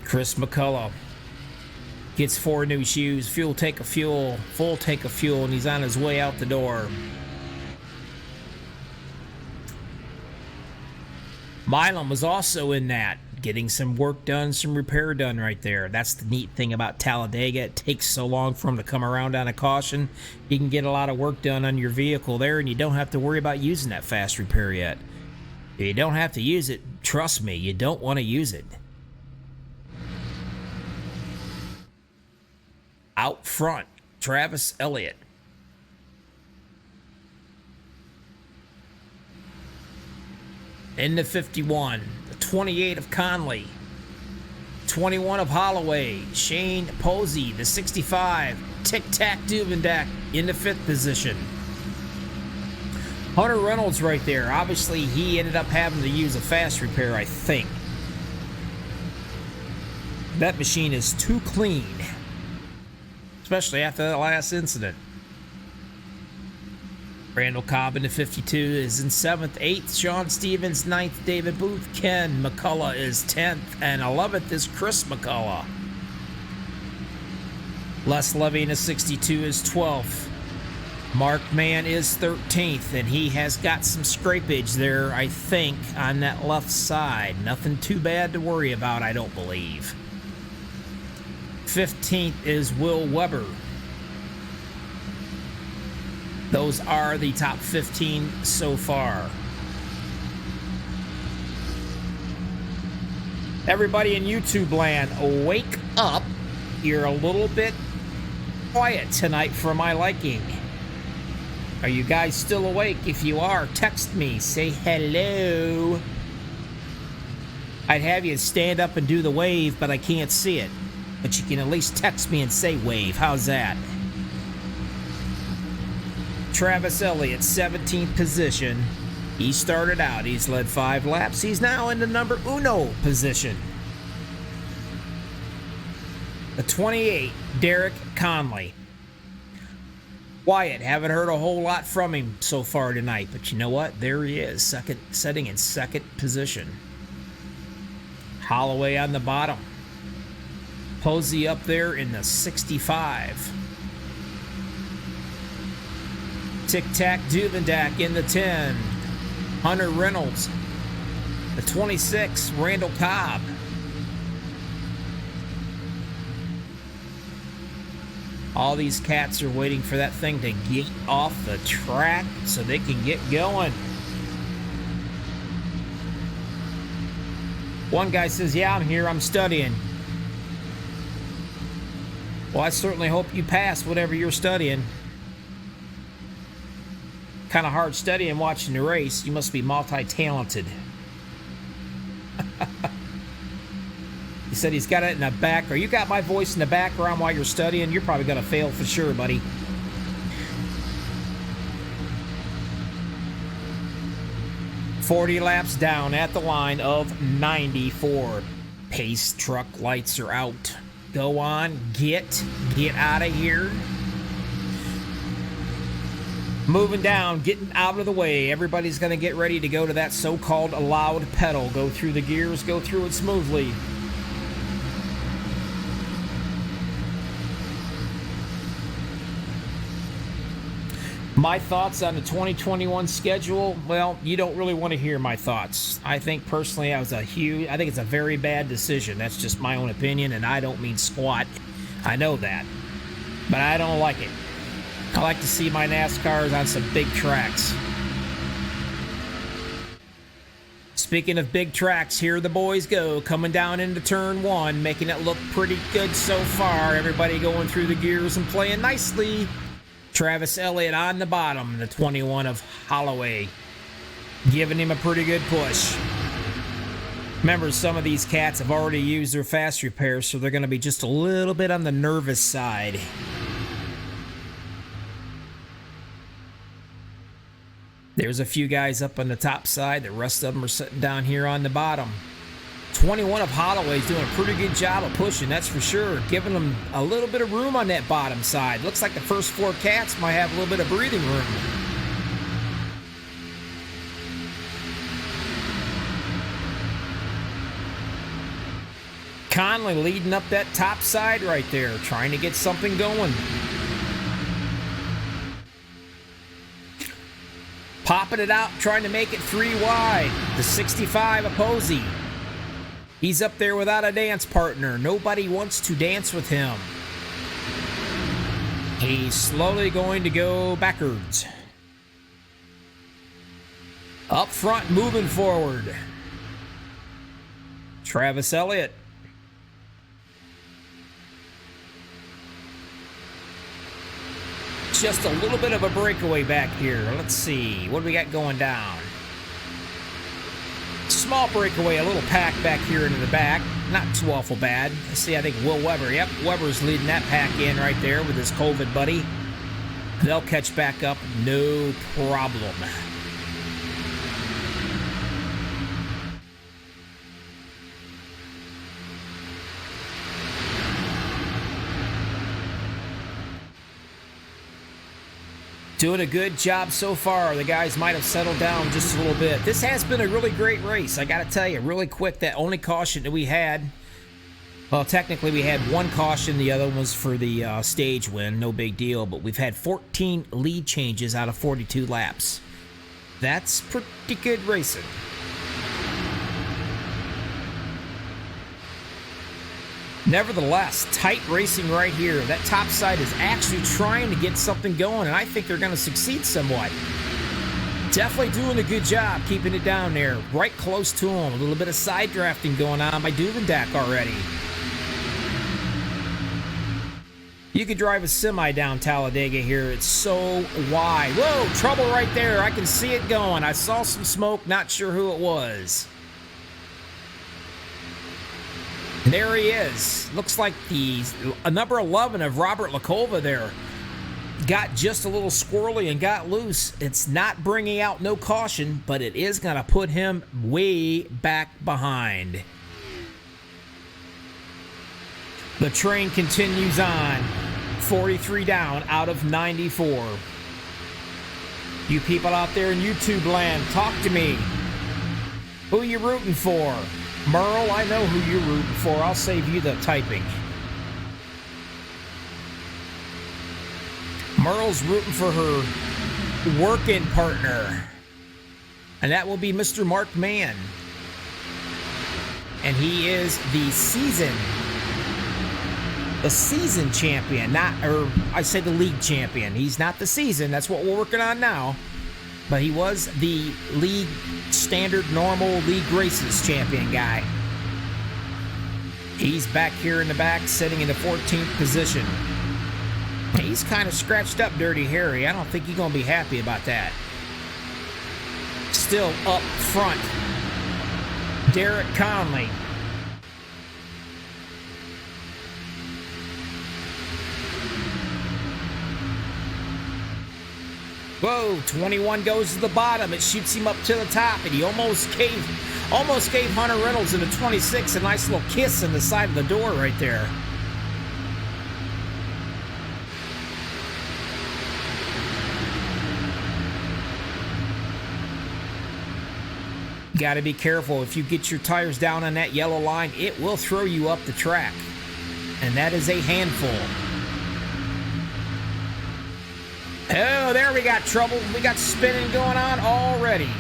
Chris McCullough gets 4 new shoes, full tank of fuel, and he's on his way out the door. Milam was also in that, getting some work done, some repair done right there. That's the neat thing about Talladega. It takes so long for him to come around on a caution. You can get a lot of work done on your vehicle there, and you don't have to worry about using that fast repair yet. If you don't have to use it, trust me, you don't want to use it. Out front, Travis Elliott. In the 51, the 28 of Conley, 21 of Holloway, Shane Posey, the 65, Tic-Tac Duvendak in the 5th position. Hunter Reynolds right there. Obviously, he ended up having to use a fast repair, I think. That machine is too clean, especially after that last incident. Randall Cobb in the 52 is in 7th. 8th, Sean Stevens. 9th, David Booth. Ken McCullough is 10th. And 11th is Chris McCullough. Les Levy in the 62 is 12th. Mark Mann is 13th, and he has got some scrapage there, I think, on that left side. Nothing too bad to worry about, I don't believe. 15th is Will Weber. Those are the top 15 so far. Everybody in YouTube land, wake up. You're a little bit quiet tonight for my liking. Are you guys still awake? If you are, text me. Say hello. I'd have you stand up and do the wave, but I can't see it. But you can at least text me and say wave. How's that? Travis Elliott, 17th position. He started out. He's led 5 laps. He's now in the number uno position. The 28, Derek Conley. Wyatt, haven't heard a whole lot from him so far tonight, but you know what? There he is, sitting in 2nd position. Holloway on the bottom. Posey up there in the 65. Tic-Tac Duvendak in the 10. Hunter Reynolds. The 26, Randall Cobb. All these cats are waiting for that thing to get off the track so they can get going. One guy says, yeah, I'm here, I'm studying. Well, I certainly hope you pass whatever you're studying. Kind of hard studying watching the race. You must be multi-talented. He said he's got it in the back. Or you got my voice in the background while you're studying? You're probably going to fail for sure, buddy. "40 laps down at the line of 94. Pace truck lights are out. Go on, get out of here. Moving down, getting out of the way. Everybody's going to get ready to go to that so-called loud pedal. Go through the gears, go through it smoothly. My thoughts on the 2021 schedule, well, you don't really want to hear my thoughts. I think personally I think it's a very bad decision. That's just my own opinion, and I don't mean squat. I know that. But I don't like it. I like to see my NASCARs on some big tracks. Speaking of big tracks, here the boys go, coming down into turn 1, making it look pretty good so far. Everybody going through the gears and playing nicely. Travis Elliott on the bottom, the 21 of Holloway, giving him a pretty good push. Remember, some of these cats have already used their fast repairs, so they're going to be just a little bit on the nervous side. There's a few guys up on the top side. The rest of them are sitting down here on the bottom. 21 of Holloway's doing a pretty good job of pushing, that's for sure. Giving them a little bit of room on that bottom side. Looks like the first 4 cats might have a little bit of breathing room. Conley leading up that top side right there, trying to get something going. Popping it out, trying to make it 3 wide. The 65 of Posey. He's up there without a dance partner. Nobody wants to dance with him. He's slowly going to go backwards. Up front, moving forward. Travis Elliott. Just a little bit of a breakaway back here. Let's see. What do we got going down? Small breakaway, a little pack back here into the back. Not too awful bad. Let's see, I think Will Weber. Yep, Weber's leading that pack in right there with his COVID buddy. They'll catch back up, no problem. Doing a good job so far. The guys might have settled down just a little bit. This has been a really great race. I got to tell you, really quick, that only caution that we had, well, technically we had one caution. The other one was for the stage win. No big deal. But we've had 14 lead changes out of 42 laps. That's pretty good racing. Nevertheless, tight racing right here. That top side is actually trying to get something going, and I think they're going to succeed somewhat. Definitely doing a good job keeping it down there, right close to them. A little bit of side drafting going on by Duvendak already. You could drive a semi down Talladega here. It's so wide. Whoa, trouble right there. I can see it going. I saw some smoke, not sure who it was. There he is. Looks like the number 11 of Robert Lakova there got just a little squirrely and got loose. It's not bringing out no caution, but it is going to put him way back behind. The train continues on. 43 down out of 94. You people out there in YouTube land, talk to me. Who you rooting for? Merle, I know who you're rooting for. I'll save you the typing. Merle's rooting for her working partner. And that will be Mr. Mark Mann. And he is the season champion. I say the league champion. He's not the season. That's what we're working on now. But he was the league standard normal league races champion guy. He's back here in the back, sitting in the 14th position. He's kind of scratched up, Dirty Harry. I don't think he's going to be happy about that. Still up front, Derek Conley. Whoa, 21 goes to the bottom. It shoots him up to the top, and he almost gave Hunter Reynolds in the 26 a nice little kiss in the side of the door right there. Got to be careful. If you get your tires down on that yellow line, it will throw you up the track, and that is a handful. Oh, there we got trouble. We got spinning going on already.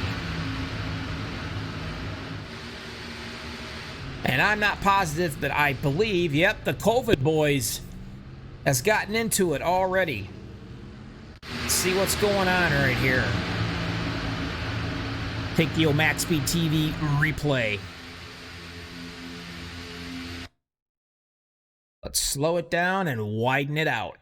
And I'm not positive, but I believe, yep, the COVID boys has gotten into it already. Let's see what's going on right here. Take the old MaxspeedTV replay. Let's slow it down and widen it out.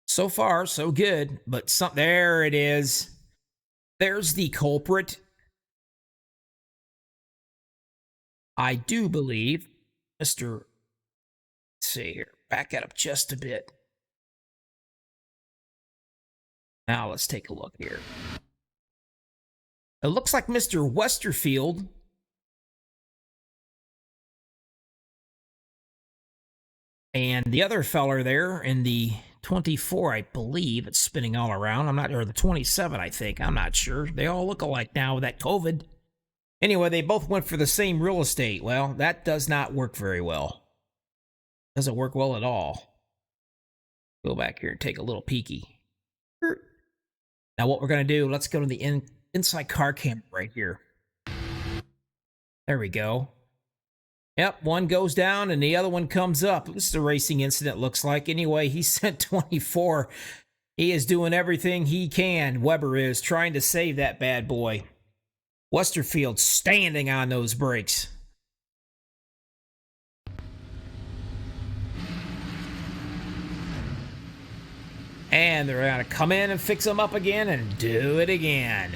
So far, so good, but there it is. There's the culprit. I do believe, let's see here, back it up just a bit. Now let's take a look here. It looks like Mr. Westerfield and the other feller there in the 24, I believe, it's spinning all around. I'm not, or the 27, I think. I'm not sure. They all look alike now with that COVID. Anyway, they both went for the same real estate. Well, that does not work very well. Doesn't work well at all. Go back here and take a little peeky. Now what we're going to do, let's go to the inside car camera right here. There we go. Yep, one goes down and the other one comes up. This is a racing incident, looks like. Anyway, he sent 24. He is doing everything he can. Weber is trying to save that bad boy. Westerfield standing on those brakes. And they're going to come in and fix them up again and do it again.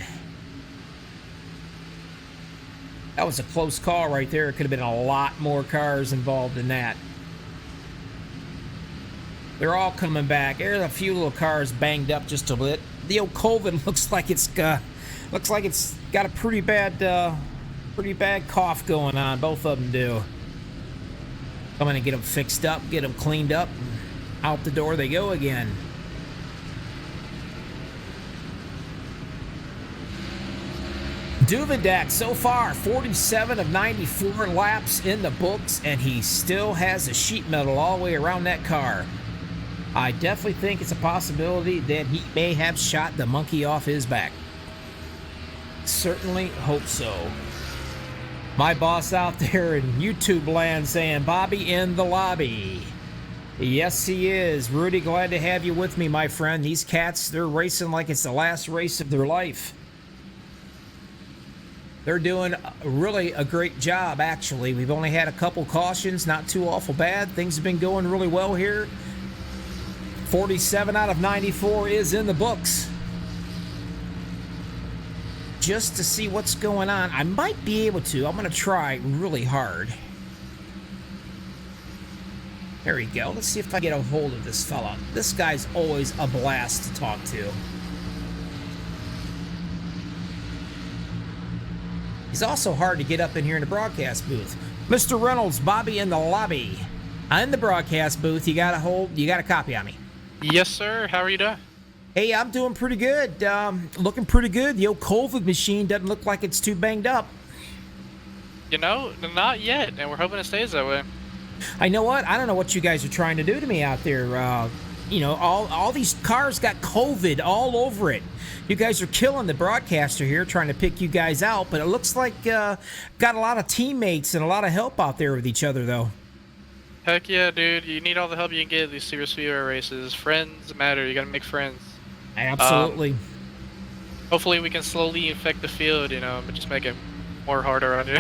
That was a close call right there. It could have been a lot more cars involved in that. They're all coming back. There's a few little cars banged up just a bit. The old COVID looks like it's got a pretty bad cough going on. Both of them do. I'm going to get them fixed up, get them cleaned up, and out the door they go again. Duvendak so far 47 of 94 laps in the books, and he still has a sheet metal all the way around that car. I definitely think it's a possibility that he may have shot the monkey off his back. Certainly hope so. My boss out there in YouTube land saying, Bobby in the lobby. Yes, he is. Rudy, glad to have you with me, my friend. These cats, they're racing like it's the last race of their life. They're doing really a great job, actually. We've only had a couple cautions, not too awful bad. Things have been going really well here. 47 out of 94 is in the books. Just to see what's going on. I might be able to. I'm going to try really hard. There we go. Let's see if I get a hold of this fella. This guy's always a blast to talk to. He's also hard to get up in here in the broadcast booth. Mr. Reynolds, Bobby in the lobby. In the broadcast booth, you got a copy on me. Yes, sir. How are you doing? Hey, I'm doing pretty good. Looking pretty good. The old COVID machine doesn't look like it's too banged up. You know, not yet, and we're hoping it stays that way. I know what? I don't know what you guys are trying to do to me out there. You know, all these cars got COVID all over it. You guys are killing the broadcaster here, trying to pick you guys out, but it looks like got a lot of teammates and a lot of help out there with each other, though. Heck yeah, dude. You need all the help you can get at these super speedway races. Friends matter. You gotta make friends. Absolutely. Hopefully we can slowly infect the field, you know, but just make it more harder on you.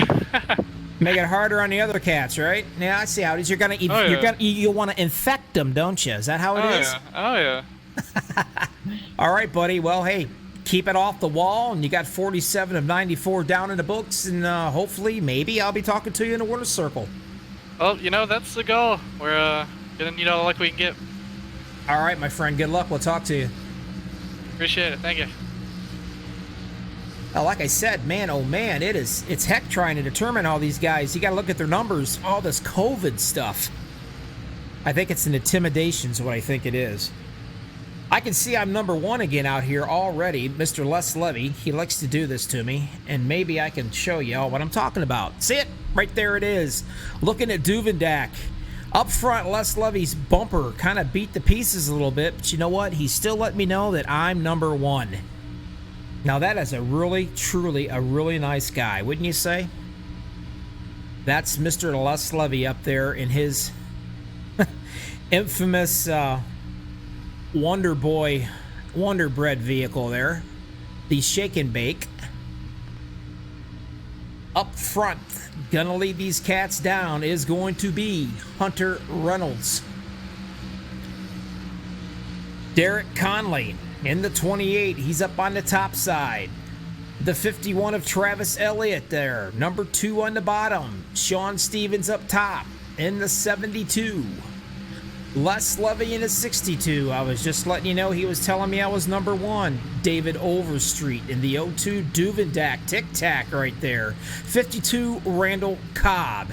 Make it harder on the other cats, right? Yeah, I see how it is. You want to infect them, don't you? Is that how it is? Oh yeah. All right, buddy. Well, hey, keep it off the wall, and you got 47 of 94 down in the books, and hopefully, maybe I'll be talking to you in the winner's circle. Well, you know, that's the goal. We're gonna need all the luck we can get. All right, my friend. Good luck. We'll talk to you. Appreciate it. Thank you. Well, like I said, man, oh man, it's heck trying to determine all these guys. You got to look at their numbers, all this COVID stuff. I think it's an intimidation is what I think it is. I can see I'm number one again out here already. Mr. Les Levy, he likes to do this to me, and maybe I can show you all what I'm talking about. See it? Right there it is. Looking at Duvendak. Up front, Les Levy's bumper kind of beat the pieces a little bit, but you know what? He still let me know that I'm number one. Now that is a really, truly, a really nice guy, wouldn't you say? That's Mr. Les Levy up there in his infamous Wonder Boy, Wonder Bread vehicle there. The Shake and Bake. Up front, gonna lead these cats down is going to be Hunter Reynolds. Derek Conley in the 28, he's up on the top side. The 51 of Travis Elliott there. Number 2 on the bottom. Sean Stevens up top in the 72. Les Levy in the 62. I was just letting you know he was telling me I was number 1. David Overstreet in the 02. Duvendak. Tic-tac right there. 52, Randall Cobb.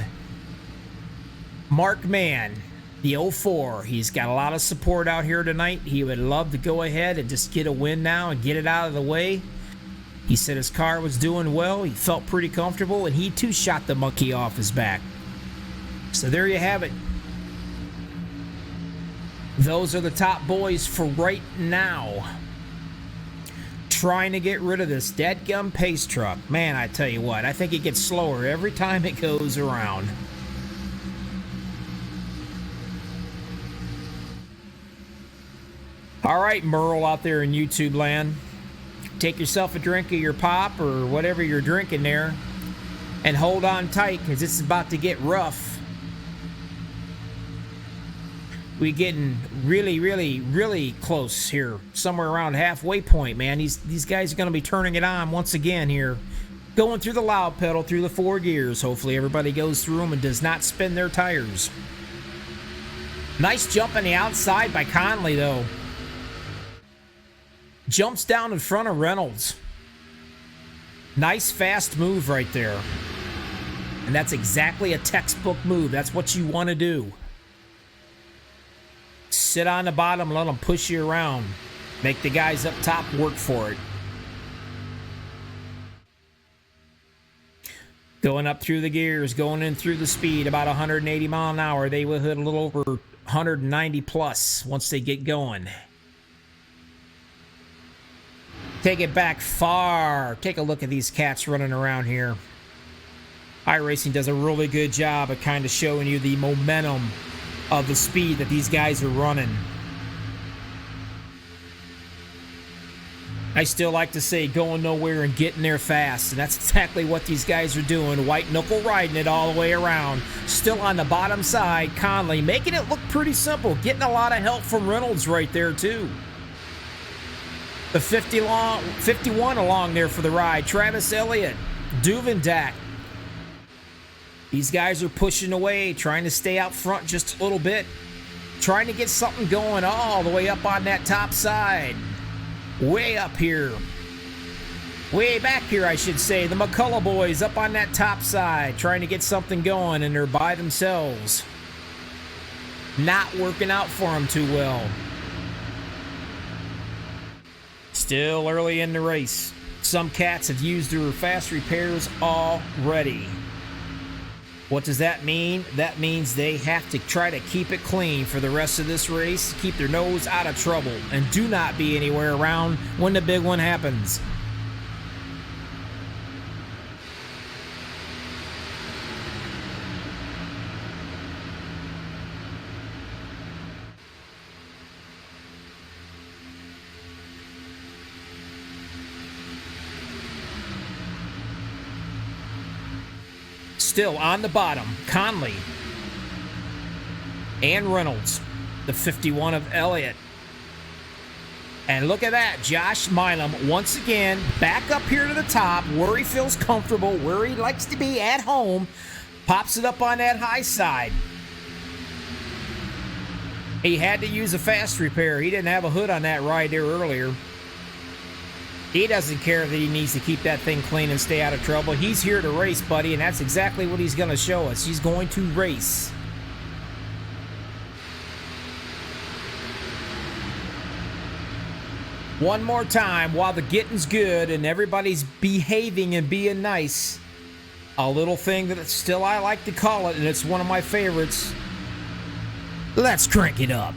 Mark Mann. The 04, he's got a lot of support out here tonight. He would love to go ahead and just get a win now and get it out of the way. He said his car was doing well. He felt pretty comfortable, and he too shot the monkey off his back. So there you have it. Those are the top boys for right now. Trying to get rid of this dadgum pace truck. Man, I tell you what, I think it gets slower every time it goes around. All right, Merle out there in YouTube land. Take yourself a drink of your pop or whatever you're drinking there and hold on tight because it's about to get rough. We getting really, really, really close here. Somewhere around halfway point, man. These guys are going to be turning it on once again here. Going through the loud pedal, through the 4 gears. Hopefully everybody goes through them and does not spin their tires. Nice jump on the outside by Conley, though. Jumps down in front of Reynolds. Nice fast move right there. And that's exactly a textbook move. That's what you want to do. Sit on the bottom, let them push you around. Make the guys up top work for it. Going up through the gears, going in through the speed, about 180 mile an hour. They will hit a little over 190 plus once they get going. Take it back far. Take a look at these cats running around here. iRacing does a really good job of kind of showing you the momentum of the speed that these guys are running. I still like to say going nowhere and getting there fast, and that's exactly what these guys are doing. White knuckle riding it all the way around. Still on the bottom side, Conley making it look pretty simple. Getting a lot of help from Reynolds right there too. The 51 along there for the ride. Travis Elliott, Duvendak. These guys are pushing away, trying to stay out front just a little bit. Trying to get something going all the way up on that top side. Way up here. Way back here, I should say. The McCullough boys up on that top side, trying to get something going, and they're by themselves. Not working out for them too well. Still early in the race. Some cats have used their fast repairs already. What does that mean? That means they have to try to keep it clean for the rest of this race, keep their nose out of trouble, and do not be anywhere around when the big one happens. Still on the bottom, Conley and Reynolds, the 51 of Elliott. And look at that, Josh Milam once again back up here to the top where he feels comfortable, where he likes to be at home, pops it up on that high side. He had to use a fast repair. He didn't have a hood on that ride there earlier. He doesn't care that he needs to keep that thing clean and stay out of trouble. He's here to race, buddy, and that's exactly what he's going to show us. He's going to race. One more time while the getting's good and everybody's behaving and being nice. A little thing that still I like to call it, and it's one of my favorites. Let's crank it up.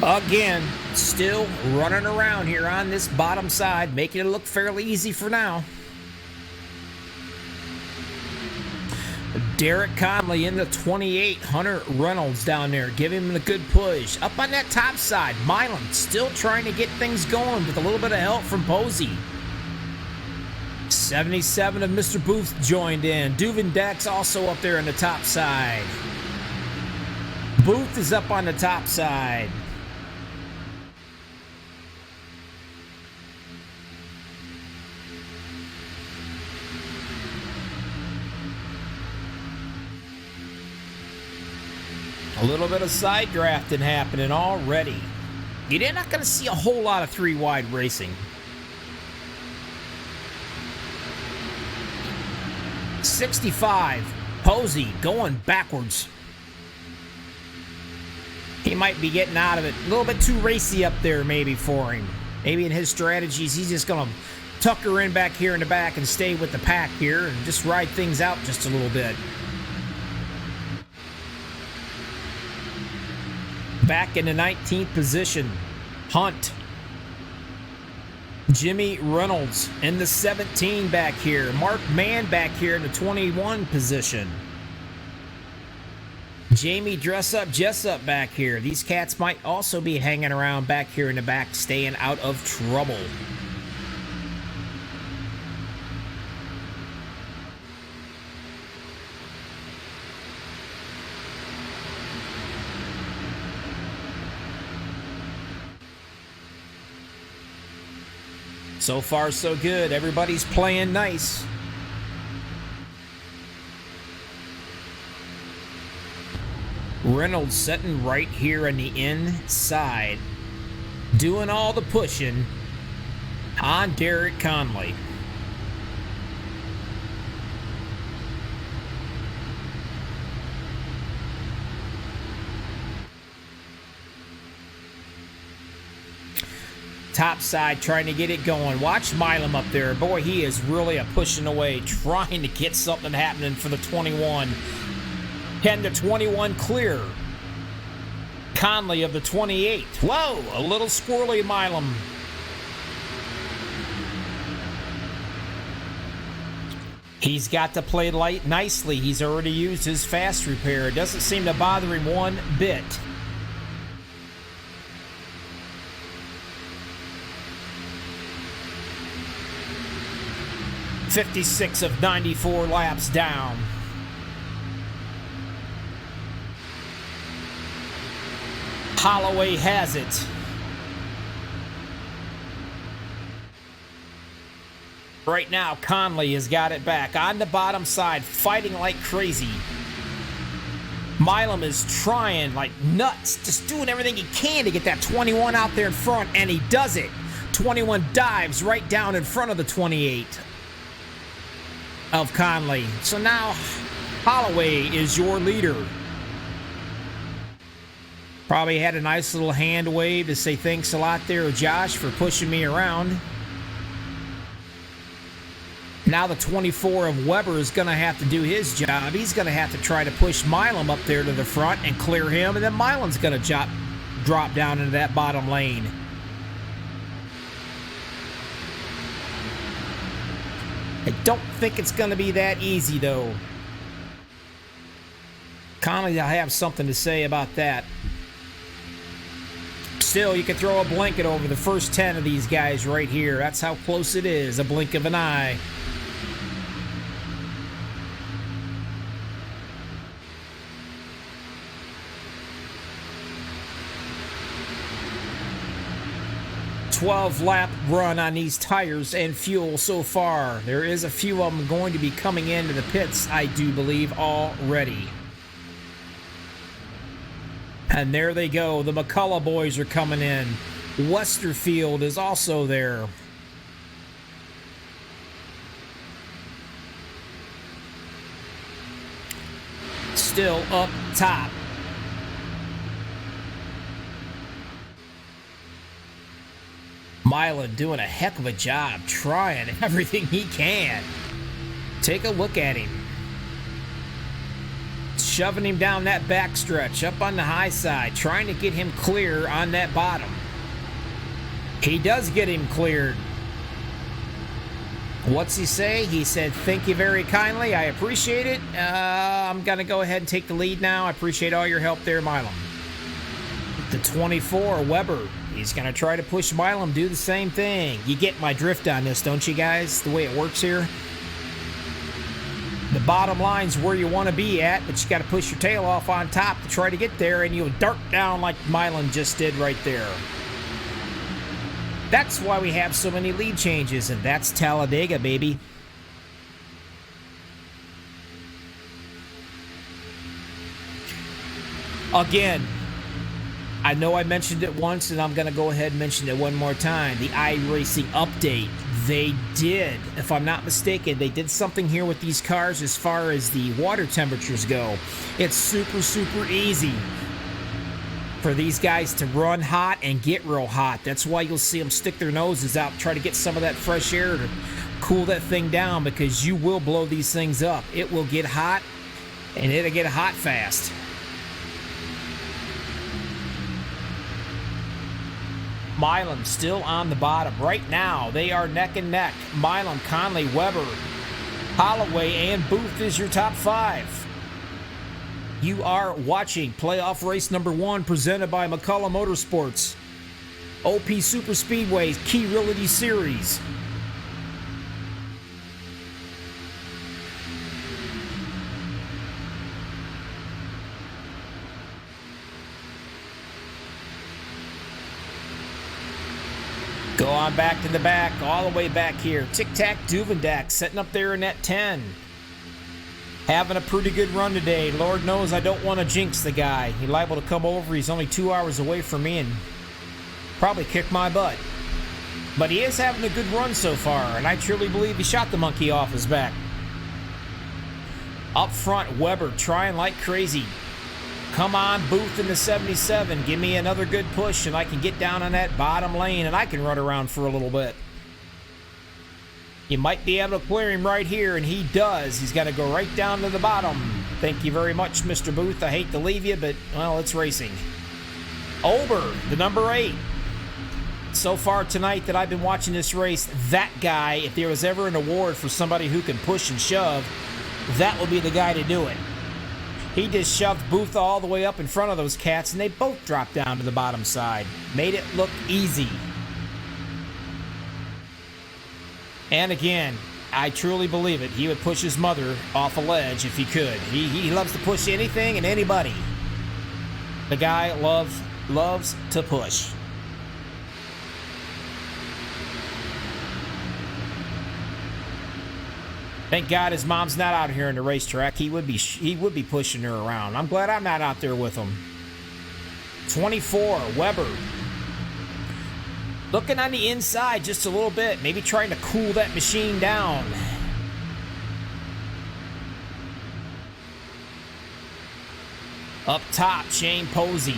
Again, still running around here on this bottom side, making it look fairly easy for now. Derek Conley in the 28, Hunter Reynolds down there, giving him a good push. Up on that top side, Milam still trying to get things going with a little bit of help from Posey. 77 of Mr. Booth joined in. Duvendak's also up there on the top side. Booth is up on the top side. A little bit of side drafting happening already. You're not going to see a whole lot of three-wide racing. 65, Posey going backwards. He might be getting out of it. A little bit too racy up there maybe for him. Maybe in his strategies, he's just going to tuck her in back here in the back and stay with the pack here and just ride things out just a little bit. Back in the 19th position, Hunt. Jimmy Reynolds in the 17 back here. Mark Mann back here in the 21 position. Jamie Dress-Up Jessup back here. These cats might also be hanging around back here in the back, staying out of trouble. So far, so good. Everybody's playing nice. Reynolds sitting right here on the inside, doing all the pushing on Derek Conley. Top side trying to get it going. Watch Milam up there. Boy, he is really pushing away, trying to get something happening for the 21. 10 to 21 clear. Conley of the 28. Whoa, a little squirrely Milam. He's got to play light nicely. He's already used his fast repair. It doesn't seem to bother him one bit. .56 of 94 laps down. Holloway has it. Right now, Conley has got it back on the bottom side, fighting like crazy. Milam is trying like nuts, just doing everything he can to get that 21 out there in front, and he does it. 21 dives right down in front of the 28 of Conley. So now Holloway is your leader. Probably had a nice little hand wave to say thanks a lot there, Josh, for pushing me around. Now the 24 of Weber is going to have to do his job. He's going to have to try to push Milam up there to the front and clear him, and then Milam's going to drop down into that bottom lane. I don't think it's going to be that easy, though. Conley will have something to say about that. Still, you can throw a blanket over the first 10 of these guys right here. That's how close it is, a blink of an eye. .12-lap run on these tires and fuel so far. There is a few of them going to be coming into the pits, I do believe, already. And there they go. The McCullough boys are coming in. Westerfield is also there. Still up top. Milan doing a heck of a job, trying everything he can. Take a look at him. Shoving him down that backstretch, up on the high side, trying to get him clear on that bottom. He does get him cleared. What's he say? He said, "Thank you very kindly. I appreciate it. I'm going to go ahead and take the lead now. I appreciate all your help there, Milam." The 24, Weber. He's going to try to push Milam, do the same thing. You get my drift on this, don't you guys? The way it works here. The bottom line's where you want to be at, but you got to push your tail off on top to try to get there, and you'll dart down like Milam just did right there. That's why we have so many lead changes, and that's Talladega, baby. Again, I know I mentioned it once, and I'm going to go ahead and mention it one more time. The iRacing update. They did, if I'm not mistaken, they did something here with these cars as far as the water temperatures go. It's super, super easy. for these guys to run hot and get real hot. That's why you'll see them stick their noses out, try to get some of that fresh air to cool that thing down, because you will blow these things up. It will get hot, and it'll get hot fast. Milam still on the bottom. Right now, they are neck and neck. Milam, Conley, Weber, Holloway, and Booth is your top 5. You are watching playoff race number 1 presented by McCullough Motorsports. OP Super Speedway's Key Realty Series. Go on back to the back, all the way back here. Tic-Tac Duvendak sitting up there in that 10. Having a pretty good run today. Lord knows I don't want to jinx the guy. He's liable to come over. He's only 2 hours away from me and probably kick my butt. But he is having a good run so far, and I truly believe he shot the monkey off his back. Up front, Weber trying like crazy. Come on, Booth in the 77. Give me another good push, and I can get down on that bottom lane, and I can run around for a little bit. You might be able to clear him right here, and he does. He's got to go right down to the bottom. Thank you very much, Mr. Booth. I hate to leave you, but, well, it's racing. Ober, the number 8. So far tonight that I've been watching this race, that guy, if there was ever an award for somebody who can push and shove, that would be the guy to do it. He just shoved Booth all the way up in front of those cats, and they both dropped down to the bottom side. Made it look easy. And again, I truly believe it. He would push his mother off a ledge if he could. He loves to push anything and anybody. The guy loves to push. Thank God his mom's not out here in the racetrack. He would be pushing her around. I'm glad I'm not out there with him. 24, Weber. Looking on the inside just a little bit. Maybe trying to cool that machine down. Up top, Shane Posey.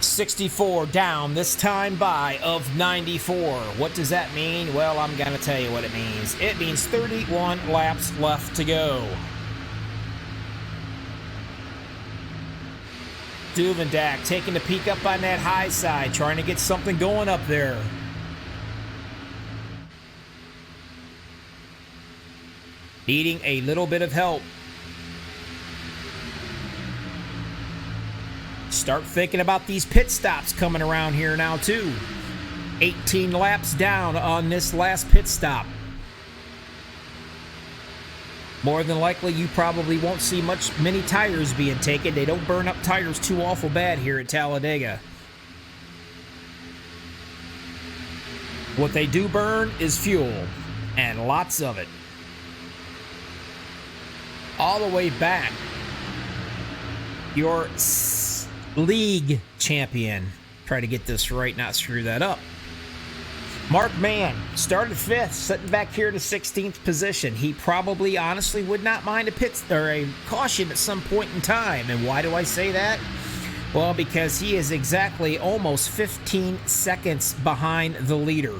$64 down, this time by of 94. What does that mean? Well, I'm going to tell you what it means. It means 31 laps left to go. Duvendak taking the peek up on that high side, trying to get something going up there. Needing a little bit of help. Start thinking about these pit stops coming around here now, too. 18 laps down on this last pit stop. More than likely, you probably won't see many tires being taken. They don't burn up tires too awful bad here at Talladega. What they do burn is fuel, and lots of it. All the way back, your league champion. Try to get this right, not screw that up. Mark Mann started 5th, sitting back here in the 16th position. He probably, honestly, would not mind a pit or a caution at some point in time. And why do I say that? Well, because he is exactly almost 15 seconds behind the leader.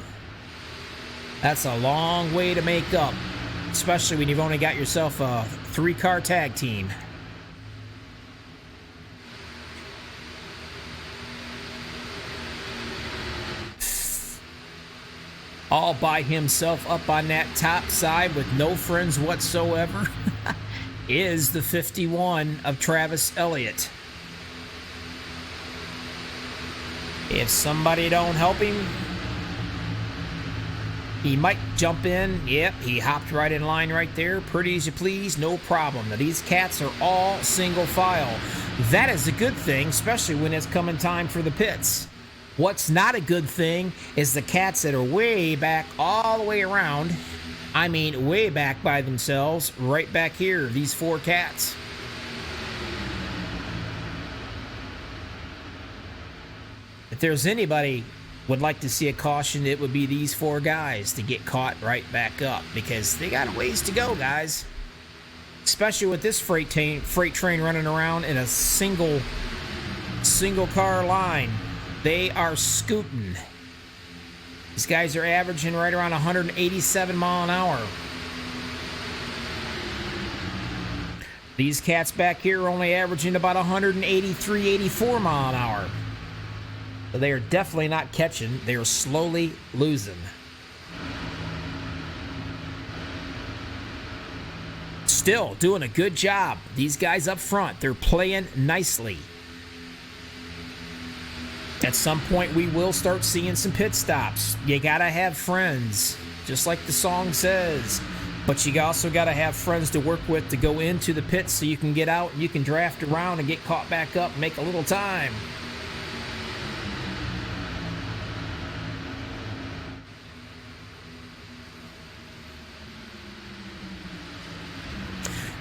That's a long way to make up, especially when you've only got yourself a 3-car tag team. All by himself up on that top side with no friends whatsoever is the 51 of Travis Elliott. If somebody don't help him, he might jump in. Yep, he hopped right in line right there. Pretty as you please, no problem. Now, these cats are all single file. That is a good thing, especially when it's coming time for the pits. What's not a good thing is the cats that are way back all the way around. I mean, way back by themselves, right back here, these 4 cats. If there's anybody would like to see a caution, it would be these 4 guys to get caught right back up, because they got a ways to go, guys. Especially with this freight train running around in a single car line. They are scooting. These guys are averaging right around 187 mile an hour. These cats back here are only averaging about 183, 84 mile an hour. So they are definitely not catching. They are slowly losing. Still doing a good job. These guys up front, they're playing nicely. At some point, we will start seeing some pit stops. You gotta have friends, just like the song says. But you also gotta have friends to work with to go into the pits so you can get out and you can draft around and get caught back up and make a little time.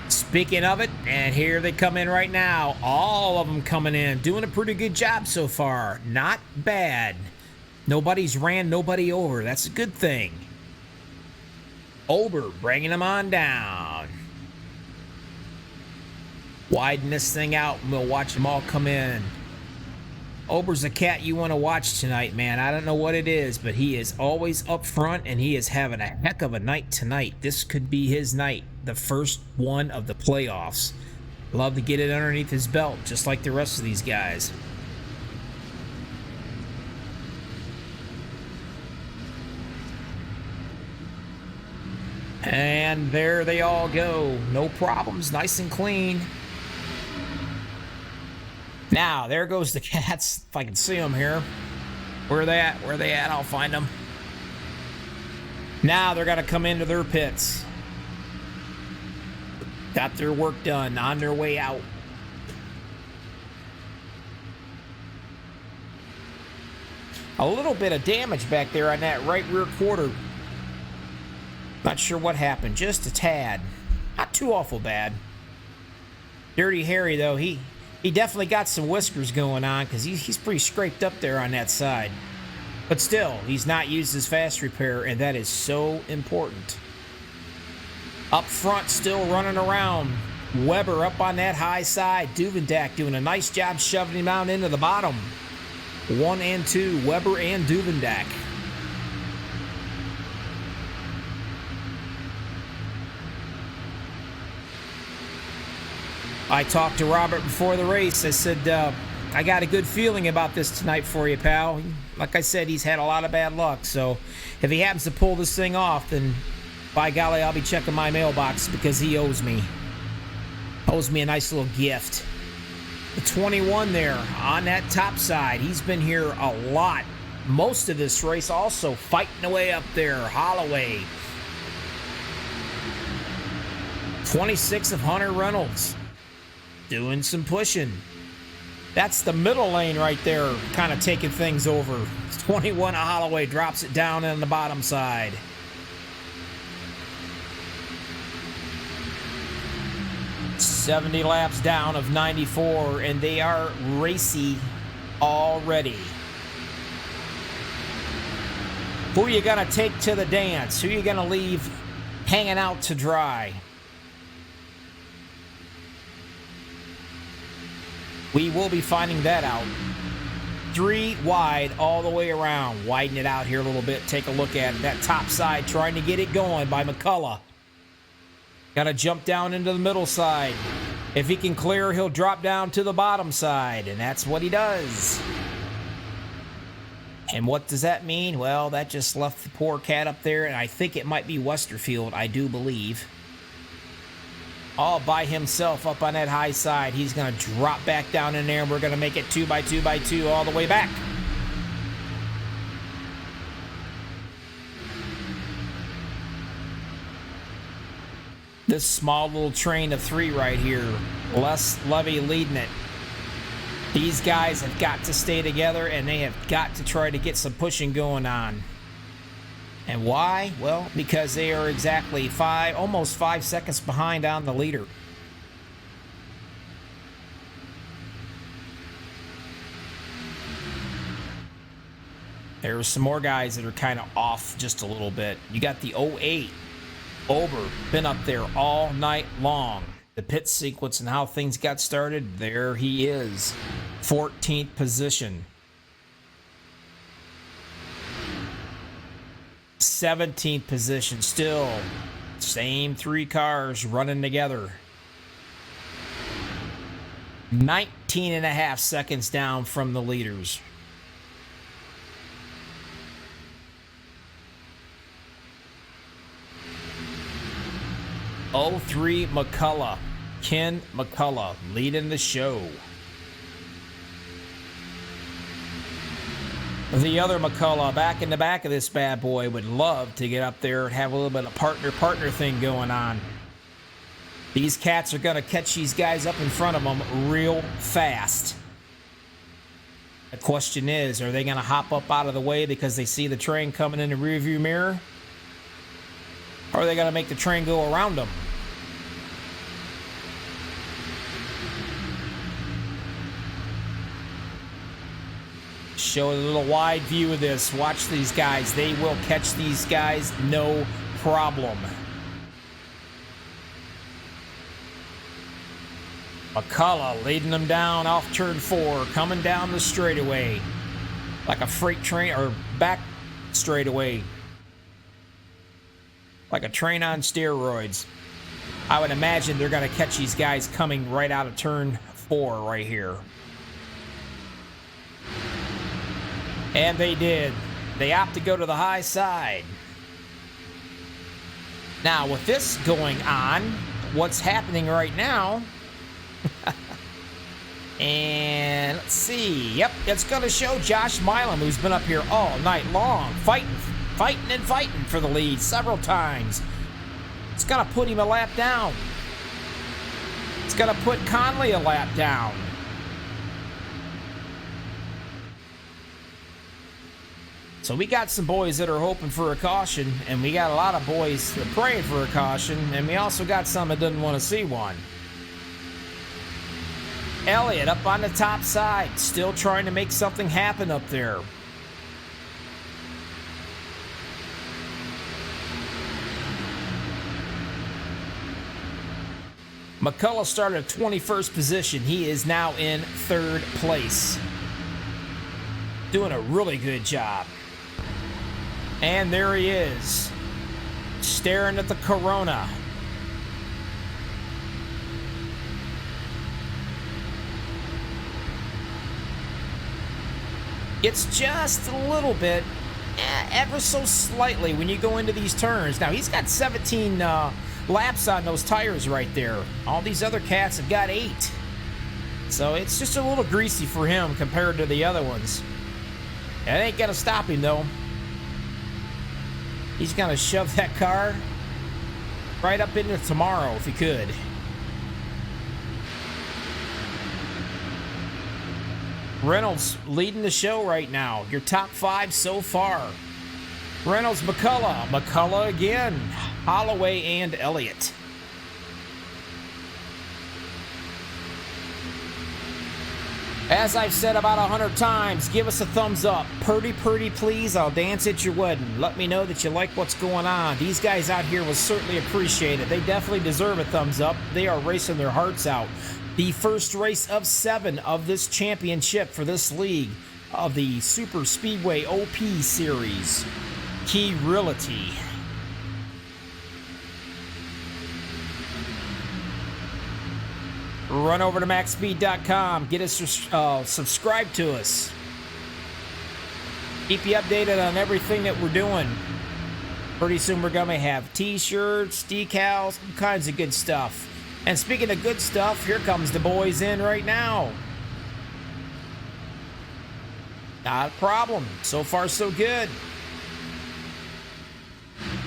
Speaking of it, and here they come in right now. All of them coming in, doing a pretty good job so far. Not bad. Nobody's ran nobody over. That's a good thing. Ober bringing them on down. Widen this thing out and we'll watch them all come in. Ober's a cat you want to watch tonight, man. I don't know what it is, but he is always up front and he is having a heck of a night tonight. This could be his night, the first one of the playoffs. Love to get it underneath his belt, just like the rest of these guys. And there they all go. No problems, nice and clean. Now, there goes the cats, if I can see them here. Where are they at? Where are they at? I'll find them. Now they're going to come into their pits. Got their work done, on their way out. A little bit of damage back there on that right rear quarter. Not sure what happened, just a tad. Not too awful bad. Dirty Harry, though, he definitely got some whiskers going on because he's pretty scraped up there on that side. But still, he's not used his fast repair, and that is so important. Up front, still running around. Weber up on that high side. Duvendak doing a nice job shoving him out into the bottom. 1 and 2, Weber and Duvendak. I talked to Robert before the race. I said, I got a good feeling about this tonight for you, pal. Like I said, he's had a lot of bad luck. So if he happens to pull this thing off, then by golly, I'll be checking my mailbox because he owes me. Owes me a nice little gift. The 21 there on that top side. He's been here a lot. Most of this race also fighting away up there. Holloway. 26 of Hunter Reynolds. Doing some pushing. That's the middle lane right there, kind of taking things over. 21 of Holloway drops it down on the bottom side. $70 laps down of 94, and they are racy already. Who are you going to take to the dance? Who are you going to leave hanging out to dry? We will be finding that out. 3 wide all the way around. Widen it out here a little bit. Take a look at it. That top side trying to get it going by McCullough. Got to jump down into the middle side. If he can clear, he'll drop down to the bottom side, and that's what he does. And what does that mean? Well, that just left the poor cat up there, and I think it might be Westerfield, I do believe. All by himself up on that high side. He's going to drop back down in there, and we're going to make it 2 by 2 by 2 all the way back. This small little train of 3 right here. Les Levy leading it. These guys have got to stay together, and they have got to try to get some pushing going on. And why? Well, because they are exactly almost 5 seconds behind on the leader. There's some more guys that are kind of off just a little bit. You got the 08. Ober, been up there all night long. The pit sequence and how things got started, there he is. 14th position. 17th position, still same 3 cars running together. 19 and a half seconds down from the leaders. '03 McCullough, Ken McCullough leading the show. The other McCullough back in the back of this bad boy would love to get up there and have a little bit of partner thing going on. These cats are going to catch these guys up in front of them real fast. The question is, are they going to hop up out of the way because they see the train coming in the rearview mirror? Or are they going to make the train go around them? Show a little wide view of this. Watch these guys. They will catch these guys no problem. McCullough leading them down off turn 4, coming down the straightaway like a freight train, or back straightaway like a train on steroids. I would imagine they're going to catch these guys coming right out of turn 4 right here. And they did. They opt to go to the high side. Now, with this going on, what's happening right now... and let's see. Yep, it's going to show Josh Milam, who's been up here all night long, fighting for the lead several times. It's going to put him a lap down. It's going to put Conley a lap down. So we got some boys that are hoping for a caution, and we got a lot of boys that are praying for a caution, and we also got some that doesn't want to see one. Elliott up on the top side, still trying to make something happen up there. McCullough started at 21st position. He is now in 3rd place. Doing a really good job. And there he is, staring at the Corona. It's just a little bit, ever so slightly when you go into these turns. Now, he's got 17 laps on those tires right there. All these other cats have got 8. So it's just a little greasy for him compared to the other ones. It ain't gonna stop him, though. He's gonna shove that car right up into tomorrow if he could. Reynolds leading the show right now. Your top 5 so far. Reynolds, McCullough again, Holloway, and Elliott. As I've said about 100 times, give us a thumbs up. Purdy, please. I'll dance at your wedding. Let me know that you like what's going on. These guys out here will certainly appreciate it. They definitely deserve a thumbs up. They are racing their hearts out. The first race of 7 of this championship for this league of the Super Speedway OP Series. Key Realty. Run over to Maxspeed.com. Get us subscribe to us. Keep you updated on everything that we're doing. Pretty soon we're going to have t-shirts, decals, all kinds of good stuff. And speaking of good stuff, here comes the boys in right now. Not a problem. So far, so good.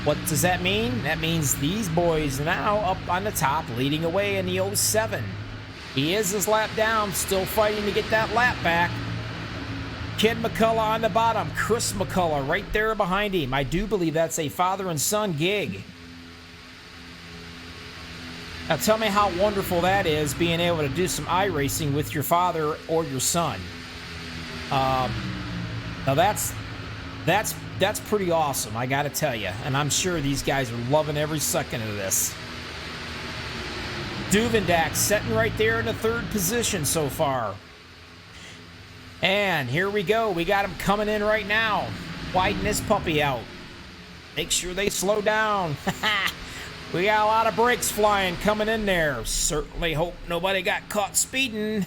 What does that mean? That means these boys now up on the top, leading away in the 07. He is his lap down, still fighting to get that lap back. Kid McCullough on the bottom, Chris McCullough right there behind him. I do believe that's a father and son gig. Now tell me how wonderful that is, being able to do some iRacing with your father or your son. Now that's That's pretty awesome, I gotta tell you. And I'm sure these guys are loving every second of this. Duvendak sitting right there in the 3rd position so far. And here we go. We got him coming in right now. Widen this puppy out. Make sure they slow down. We got a lot of brakes flying coming in there. Certainly hope nobody got caught speeding.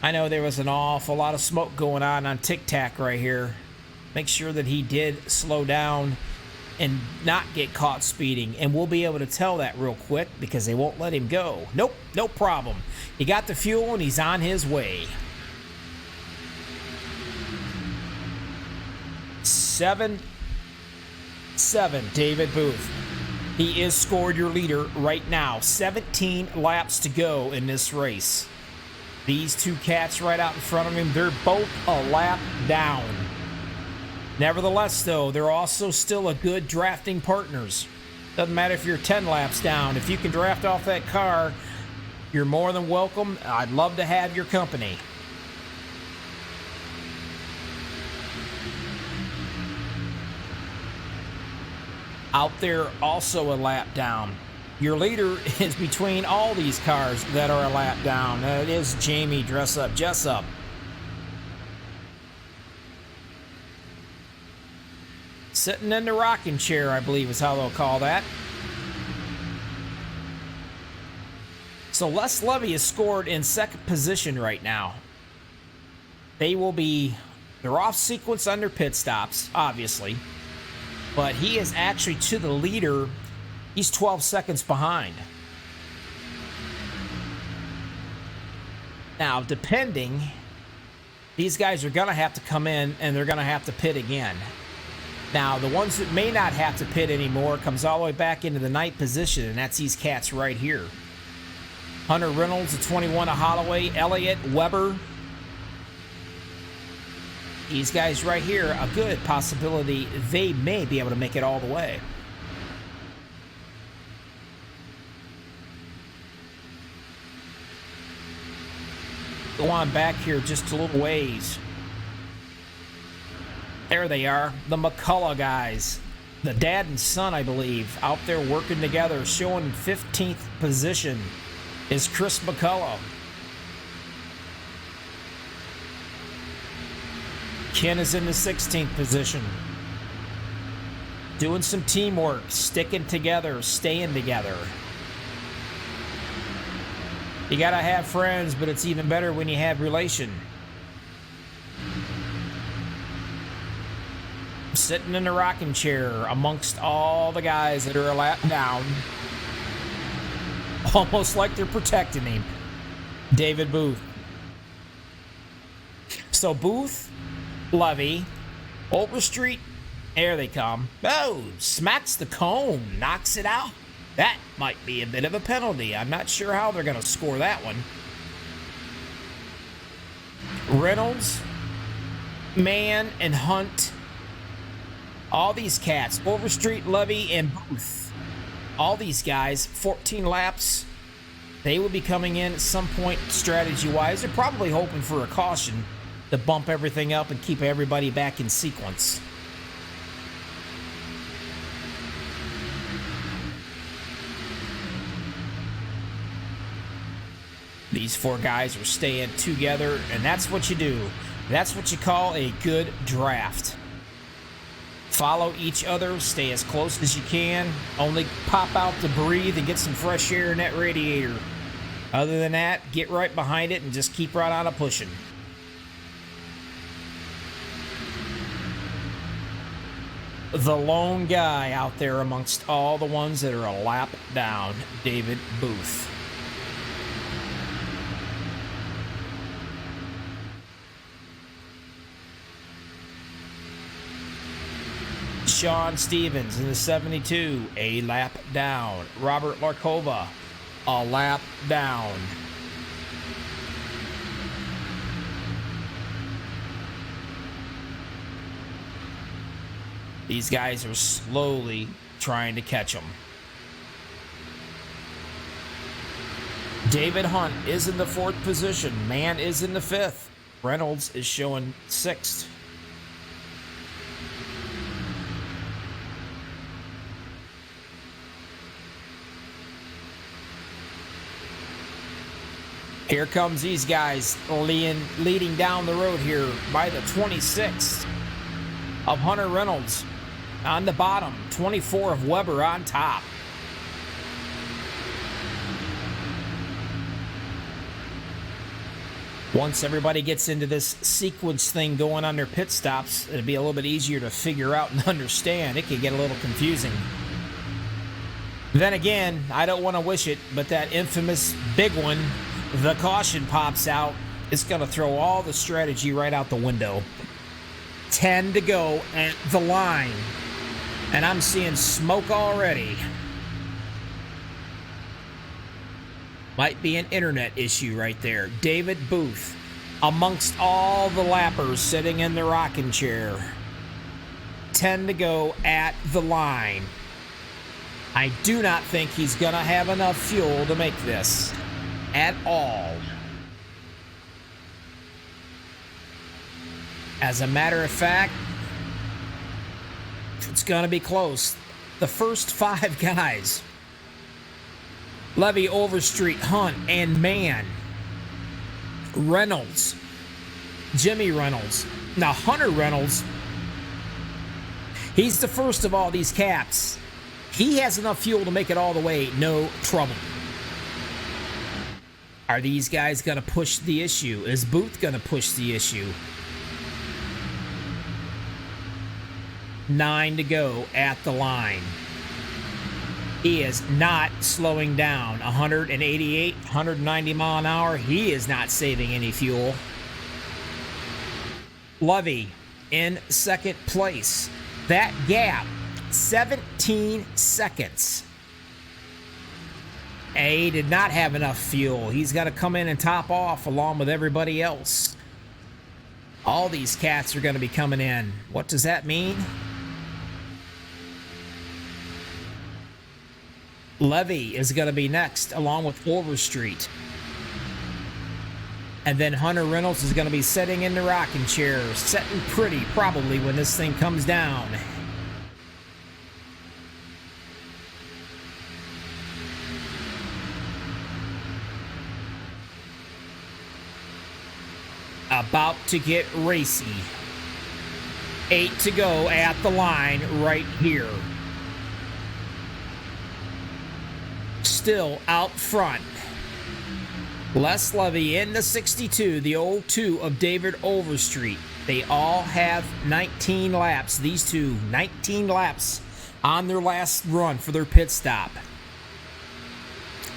I know there was an awful lot of smoke going on Tic Tac right here. Make sure that he did slow down and not get caught speeding. And we'll be able to tell that real quick because they won't let him go. Nope, no problem. He got the fuel and he's on his way. 7-7, David Booth. He is scored your leader right now. 17 laps to go in this race. These two cats right out in front of him, they're both a lap down. Nevertheless, though, they're also still a good drafting partners. Doesn't matter if you're 10 laps down. If you can draft off that car, you're more than welcome. I'd love to have your company. Out there, also a lap down. Your leader is between all these cars that are a lap down. It is Jamie Dress-Up Jessup. Sitting in the rocking chair, I believe is how they'll call that. So Les Levy is scored in 2nd position right now. They're off sequence under pit stops, obviously. But he is actually to the leader. He's 12 seconds behind. Now, depending, these guys are going to have to come in and they're going to have to pit again. Now, the ones that may not have to pit anymore comes all the way back into the 9th position, and that's these cats right here. Hunter Reynolds, the 21 of Holloway, Elliott, Weber. These guys right here, a good possibility they may be able to make it all the way. Go on back here just a little ways. There they are, the McCullough guys. The dad and son, I believe, out there working together, showing 15th position is Chris McCullough. Ken is in the 16th position. Doing some teamwork, sticking together, staying together. You gotta have friends, but it's even better when you have relation. Sitting in the rocking chair amongst all the guys that are a lap down. Almost like they're protecting him. David Booth. So Booth, Levy, Overstreet, there they come. Oh, smacks the cone, knocks it out. That might be a bit of a penalty. I'm not sure how they're going to score that one. Reynolds, Mann, and Hunt. All these cats, Overstreet, Levy, and Booth. All these guys, 14 laps. They will be coming in at some point strategy-wise. They're probably hoping for a caution to bump everything up and keep everybody back in sequence. These four guys are staying together, and that's what you do. That's what you call a good draft. Follow each other, stay as close as you can. Only pop out to breathe and get some fresh air in that radiator. Other than that, get right behind it and just keep right on pushing. The lone guy out there amongst all the ones that are a lap down, David Booth. Sean Stevens in the 72, a lap down. Robert Larkova, a lap down. These guys are slowly trying to catch them. David Hunt is in the 4th position. Mann is in the 5th. Reynolds is showing 6th. Here comes these guys leading down the road here by the 26 of Hunter Reynolds on the bottom, 24 of Weber on top. Once everybody gets into this sequence thing going on their pit stops, it'll be a little bit easier to figure out and understand. It can get a little confusing. Then again, I don't want to wish it, but that infamous big one, the caution pops out. It's going to throw all the strategy right out the window. 10 to go at the line. And I'm seeing smoke already. Might be an internet issue right there. David Booth, amongst all the lappers sitting in the rocking chair. 10 to go at the line. I do not think he's going to have enough fuel to make this at all. As a matter of fact, it's going to be close. The first 5 guys, Levy, Overstreet, Hunt, and Mann, Reynolds, Jimmy Reynolds. Now, Hunter Reynolds, he's the first of all these caps. He has enough fuel to make it all the way, no trouble. Are these guys going to push the issue? Is Booth going to push the issue? 9 to go at the line. He is not slowing down. 188, 190 mile an hour. He is not saving any fuel. Levy in second place. That gap, 17 seconds. He did not have enough fuel. He's got to come in and top off along with everybody else. All these cats are going to be coming in. What does that mean? Levy is going to be next, along with Overstreet. And then Hunter Reynolds is going to be sitting in the rocking chair, sitting pretty probably when this thing comes down. About to get racy. 8 to go at the line right here. Still out front. Les Levy in the 62, the 02 of David Overstreet. They all have 19 laps. These two, 19 laps on their last run for their pit stop.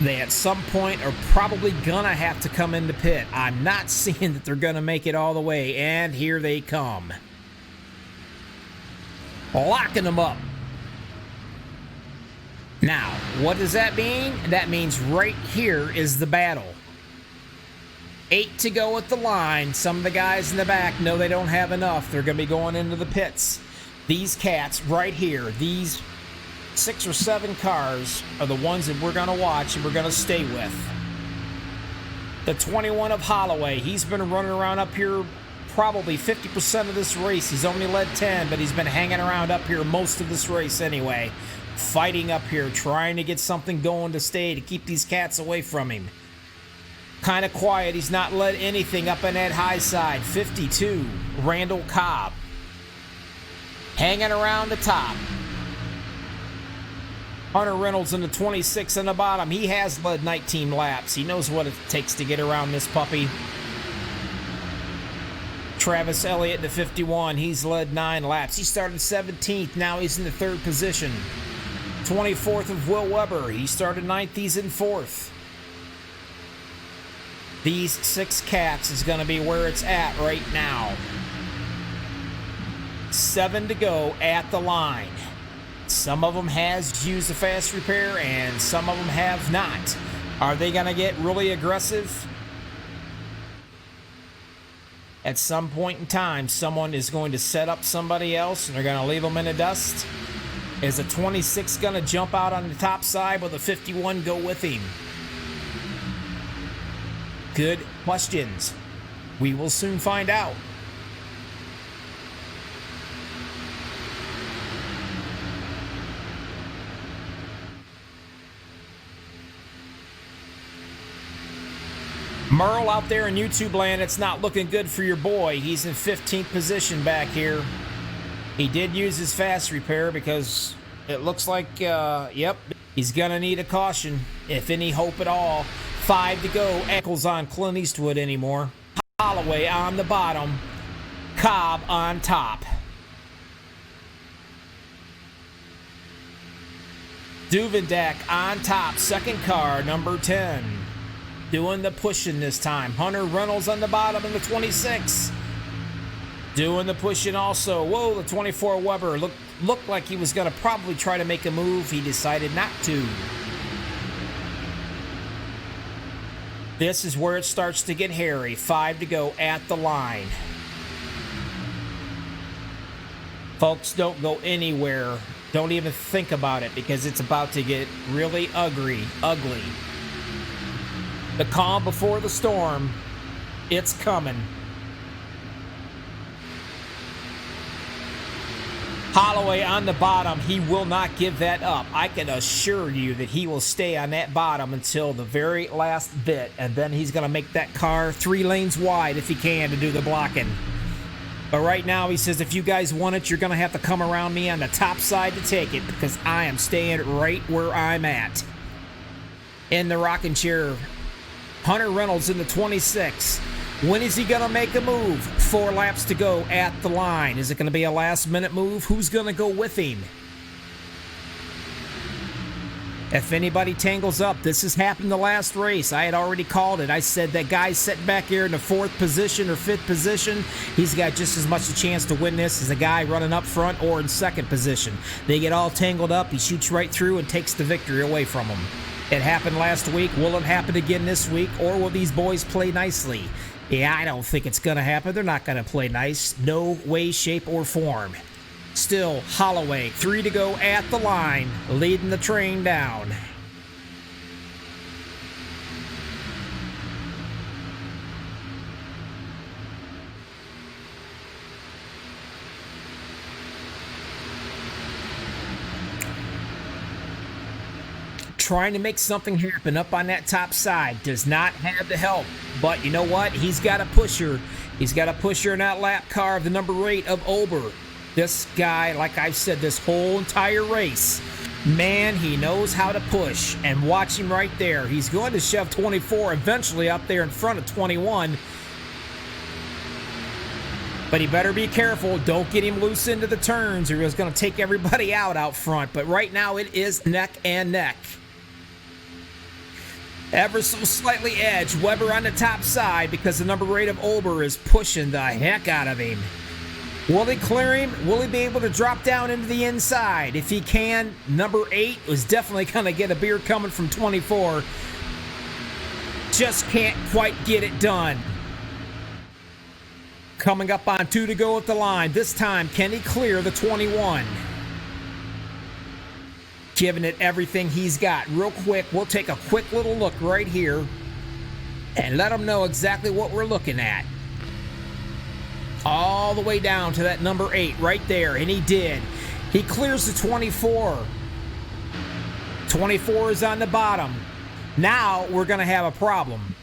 They at some point are probably gonna have to come into pit. I'm not seeing that they're gonna make it all the way, and here they come. Locking them up. Now, what does that mean? That means right here is the battle. 8 to go at the line. Some of the guys in the back know they don't have enough. They're going to be going into the pits. These cats right here, these 6 or 7 cars are the ones that we're going to watch and we're going to stay with. The 21 of Holloway, he's been running around up here probably 50% of this race. He's only led 10, but he's been hanging around up here most of this race anyway. Fighting up here, trying to get something going to stay, to keep these cats away from him. Kind of quiet. He's not led anything up in that high side. 52, Randall Cobb. Hanging around the top. Hunter Reynolds in the 26 on the bottom. He has led 19 laps. He knows what it takes to get around this puppy. Travis Elliott in the 51. He's led 9 laps. He started 17th. Now he's in the 3rd position. 24th of Will Weber. He started 9th. He's in 4th. These 6 cats is going to be where it's at right now. 7 to go at the line. Some of them has used the fast repair and some of them have not. Are they going to get really aggressive? At some point in time, someone is going to set up somebody else and they're going to leave them in the dust. Is the 26 going to jump out on the top side? Will the 51 go with him? Good questions. We will soon find out. Merle out there in YouTube land, it's not looking good for your boy. He's in 15th position back here. He did use his fast repair because it looks like, yep, he's going to need a caution, if any hope at all. 5 to go. Ankles on Clint Eastwood anymore. Holloway on the bottom. Cobb on top. Duvendak on top. Second car, number 10. Doing the pushing this time. Hunter Reynolds on the bottom in the 26. Doing the pushing also. Whoa, the 24 Weber looked like he was going to probably try to make a move. He decided not to. This is where it starts to get hairy. 5 to go at the line. Folks, don't go anywhere. Don't even think about it because it's about to get really ugly. The calm before the storm. It's coming. Holloway on the bottom. He will not give that up. I can assure you that he will stay on that bottom until the very last bit. And then he's going to make that car 3 lanes wide if he can to do the blocking. But right now he says, if you guys want it, you're going to have to come around me on the top side to take it because I am staying right where I'm at. In the rocking chair, Hunter Reynolds in the 26. When is he going to make a move? 4 laps to go at the line. Is it going to be a last-minute move? Who's going to go with him? If anybody tangles up, this has happened the last race. I had already called it. I said that guy's sitting back here in the 4th position or 5th position. He's got just as much a chance to win this as a guy running up front or in 2nd position. They get all tangled up. He shoots right through and takes the victory away from him. It happened last week. Will it happen again this week? Or will these boys play nicely? Yeah, I don't think it's going to happen. They're not going to play nice. No way, shape, or form. Still, Holloway, 3 to go at the line, leading the train down. Trying to make something happen up on that top side. Does not have the help. But you know what? He's got a pusher. He's got a pusher in that lap car of the number 8 of Ober. This guy, like I've said this whole entire race, man, he knows how to push. And watch him right there. He's going to shove 24 eventually up there in front of 21. But he better be careful. Don't get him loose into the turns or he's going to take everybody out front. But right now it is neck and neck. Ever so slightly edge. Weber on the top side because the number 8 of Ober is pushing the heck out of him. Will he clear him? Will he be able to drop down into the inside? If he can, number 8 was definitely going to get a beer coming from 24. Just can't quite get it done. Coming up on 2 to go at the line. This time, can he clear the 21? Giving it everything he's got. Real quick, we'll take a quick little look right here and let them know exactly what we're looking at. All the way down to that number 8 right there, and he did. He clears the 24. 24 is on the bottom. Now we're going to have a problem.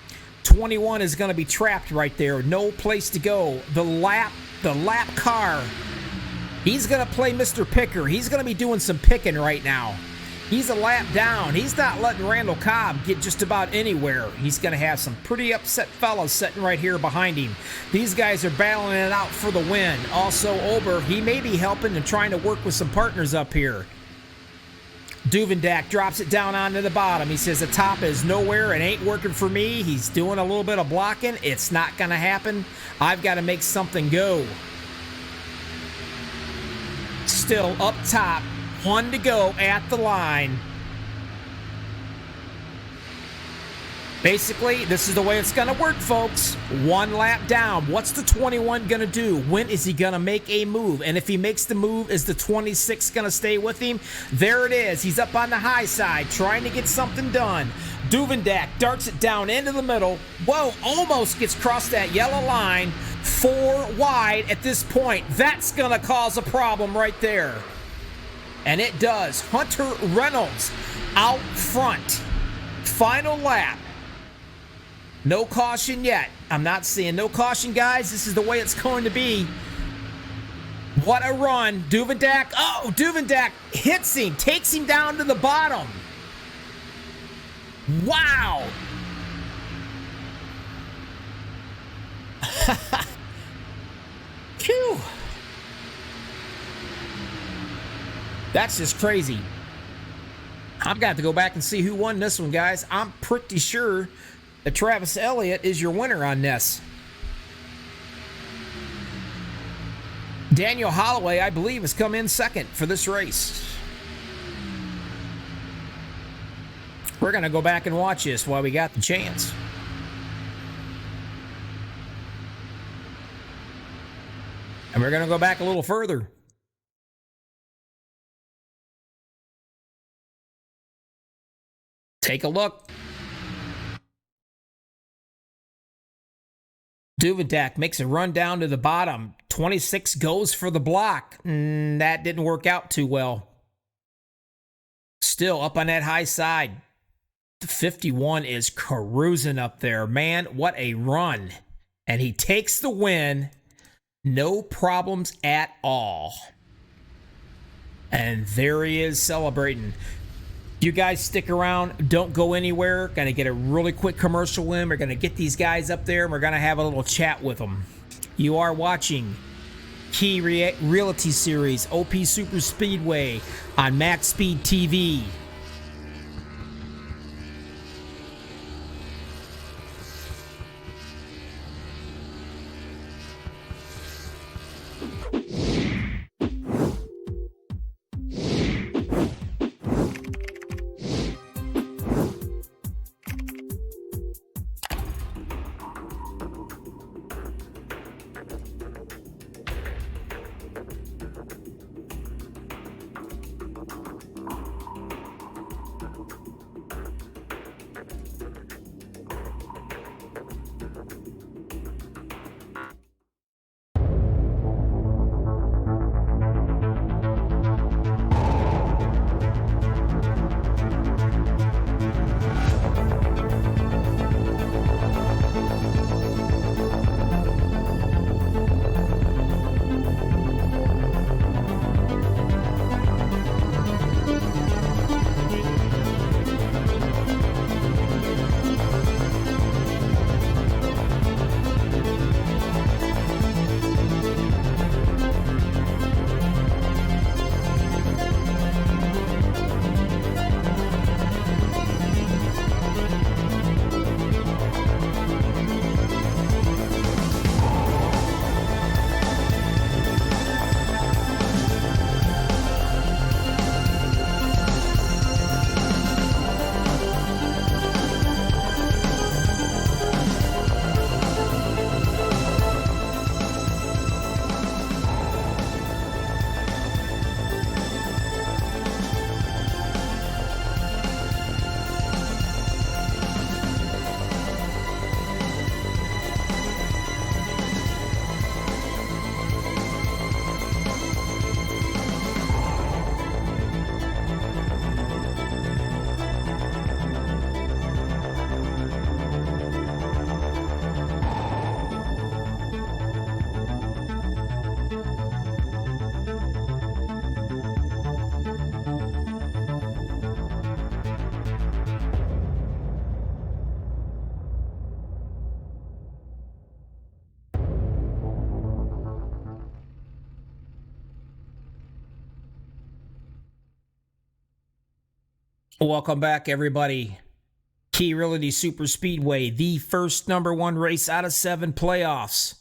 21 is going to be trapped right there. No place to go. The lap car. He's going to play Mr. Picker. He's going to be doing some picking right now. He's a lap down. He's not letting Randall Cobb get just about anywhere. He's going to have some pretty upset fellas sitting right here behind him. These guys are battling it out for the win. Also, Ober, he may be helping and trying to work with some partners up here. Duvendak drops it down onto the bottom. He says the top is nowhere. It ain't working for me. He's doing a little bit of blocking. It's not going to happen. I've got to make something go. Still up top, 1 to go at the line. Basically, this is the way it's going to work, folks. 1 lap down. What's the 21 going to do? When is he going to make a move? And if he makes the move, is the 26 going to stay with him? There it is. He's up on the high side trying to get something done. Duvendak darts it down into the middle. Whoa, almost gets across that yellow line. 4 wide at this point. That's going to cause a problem right there. And it does. Hunter Reynolds out front. Final lap. No caution yet. I'm not seeing no caution, guys. This is the way it's going to be. What a run. Duvendak. Oh, Duvendak hits him, takes him down to the bottom. Wow. Phew. That's just crazy. I've got to go back and see who won this one, guys. I'm pretty sure that Travis Elliott is your winner on this. Daniel Holloway, I believe, has come in second for this race. We're going to go back and watch this while we got the chance. And we're going to go back a little further. Take a look. Duvendak makes a run down to the bottom. 26 goes for the block. That didn't work out too well. Still up on that high side. The 51 is cruising up there. Man, what a run. And he takes the win. No problems at all. And there he is celebrating. You guys stick around. Don't go anywhere. Going to get a really quick commercial in. We're going to get these guys up there and we're going to have a little chat with them. You are watching Key Realty Series OP Super Speedway on MaxspeedTV. Welcome back, everybody. Key Realty Super Speedway, the first #1 race out of 7 playoffs.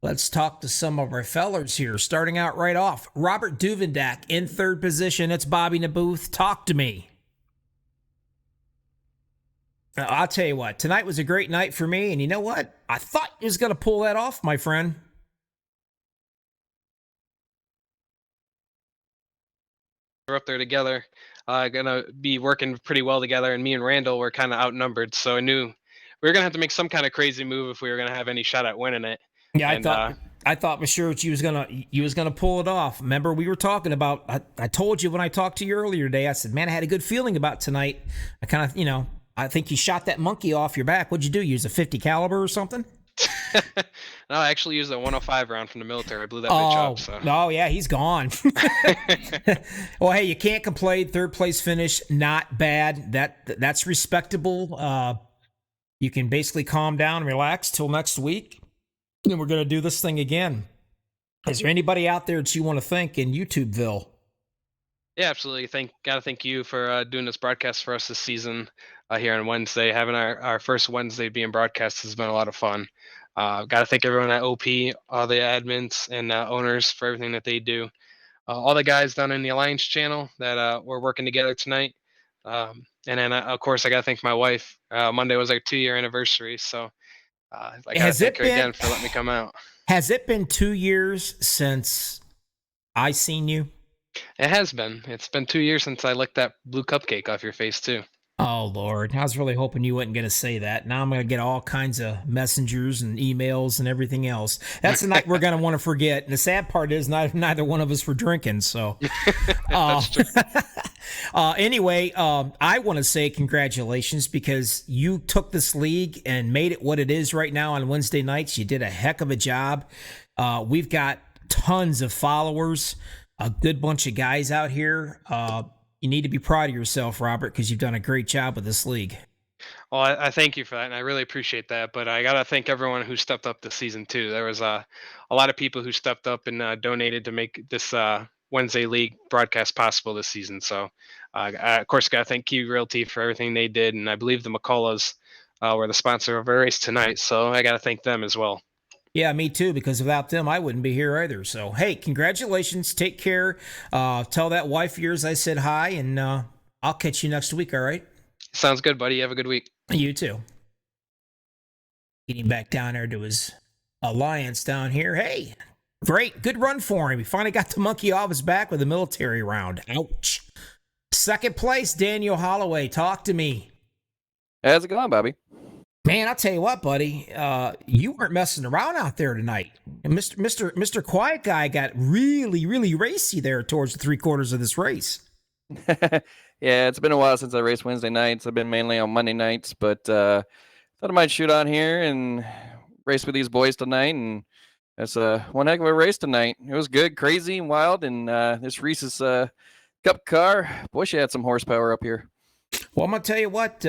Let's talk to some of our fellers here. Starting out right off, Robert Duvendak in 3rd position. It's Bobby Nabuth. Talk to me. I'll tell you what, tonight was a great night for me, and you know what? I thought you was going to pull that off, my friend. We're up there together, gonna be working pretty well together, and me and Randall were kind of outnumbered, so I knew we were gonna have to make some kind of crazy move if we were gonna have any shot at winning it. Yeah, and, I thought for sure you was gonna pull it off. Remember, we were talking about. I told you when I talked to you earlier today. I said, man, I had a good feeling about tonight. I kind of, I think you shot that monkey off your back. What'd you do? Use a 50 caliber or something? No, I actually used a 105 round from the military. I blew that bitch up. So. Oh yeah, he's gone. Well, hey, you can't complain. Third place finish, not bad. That's respectable. You can basically calm down and relax till next week. And we're going to do this thing again. Is there anybody out there that you want to thank in YouTubeville? Yeah, absolutely. Gotta thank you for doing this broadcast for us this season here on Wednesday. Having our first Wednesday being broadcast has been a lot of fun. Gotta thank everyone at OP, all the admins and owners for everything that they do. All the guys down in the Alliance channel that we're working together tonight. And then, of course, I gotta thank my wife. Monday was our 2-year anniversary, so I gotta thank her again for letting me come out. Has it been 2 years since I seen you? It has been. It's been 2 years since I licked that blue cupcake off your face too. Oh, Lord. I was really hoping you weren't going to say that. Now I'm going to get all kinds of messengers and emails and everything else. That's the night we're going to want to forget. And the sad part is neither one of us were drinking. So, That's true. Anyway, I want to say congratulations because you took this league and made it what it is right now on Wednesday nights. You did a heck of a job. We've got tons of followers, a good bunch of guys out here. You need to be proud of yourself, Robert, because you've done a great job with this league. Well, I thank you for that, and I really appreciate that. But I gotta thank everyone who stepped up this season too. There was a lot of people who stepped up and donated to make this Wednesday League broadcast possible this season. So, I, of course, gotta thank Key Realty for everything they did, and I believe the McCulloughs were the sponsor of our race tonight. So I gotta thank them as well. Yeah, me too, because without them, I wouldn't be here either. So, hey, congratulations. Take care. Tell that wife of yours I said hi, and I'll catch you next week, all right? Sounds good, buddy. Have a good week. You too. Getting back down there to his alliance down here. Hey, great. Good run for him. He finally got the monkey off his back with a military round. Ouch. Second place, Daniel Holloway. Talk to me. How's it going, Bobby? Man, I'll tell you what, buddy. You weren't messing around out there tonight. And Mr. Quiet Guy got really, really racy there towards the 3/4 of this race. Yeah, it's been a while since I raced Wednesday nights. I've been mainly on Monday nights, but thought I might shoot on here and race with these boys tonight. And it's one heck of a race tonight. It was good, crazy, and wild. And this Reese's Cup car, boy, she had some horsepower up here. Well, I'm going to tell you what,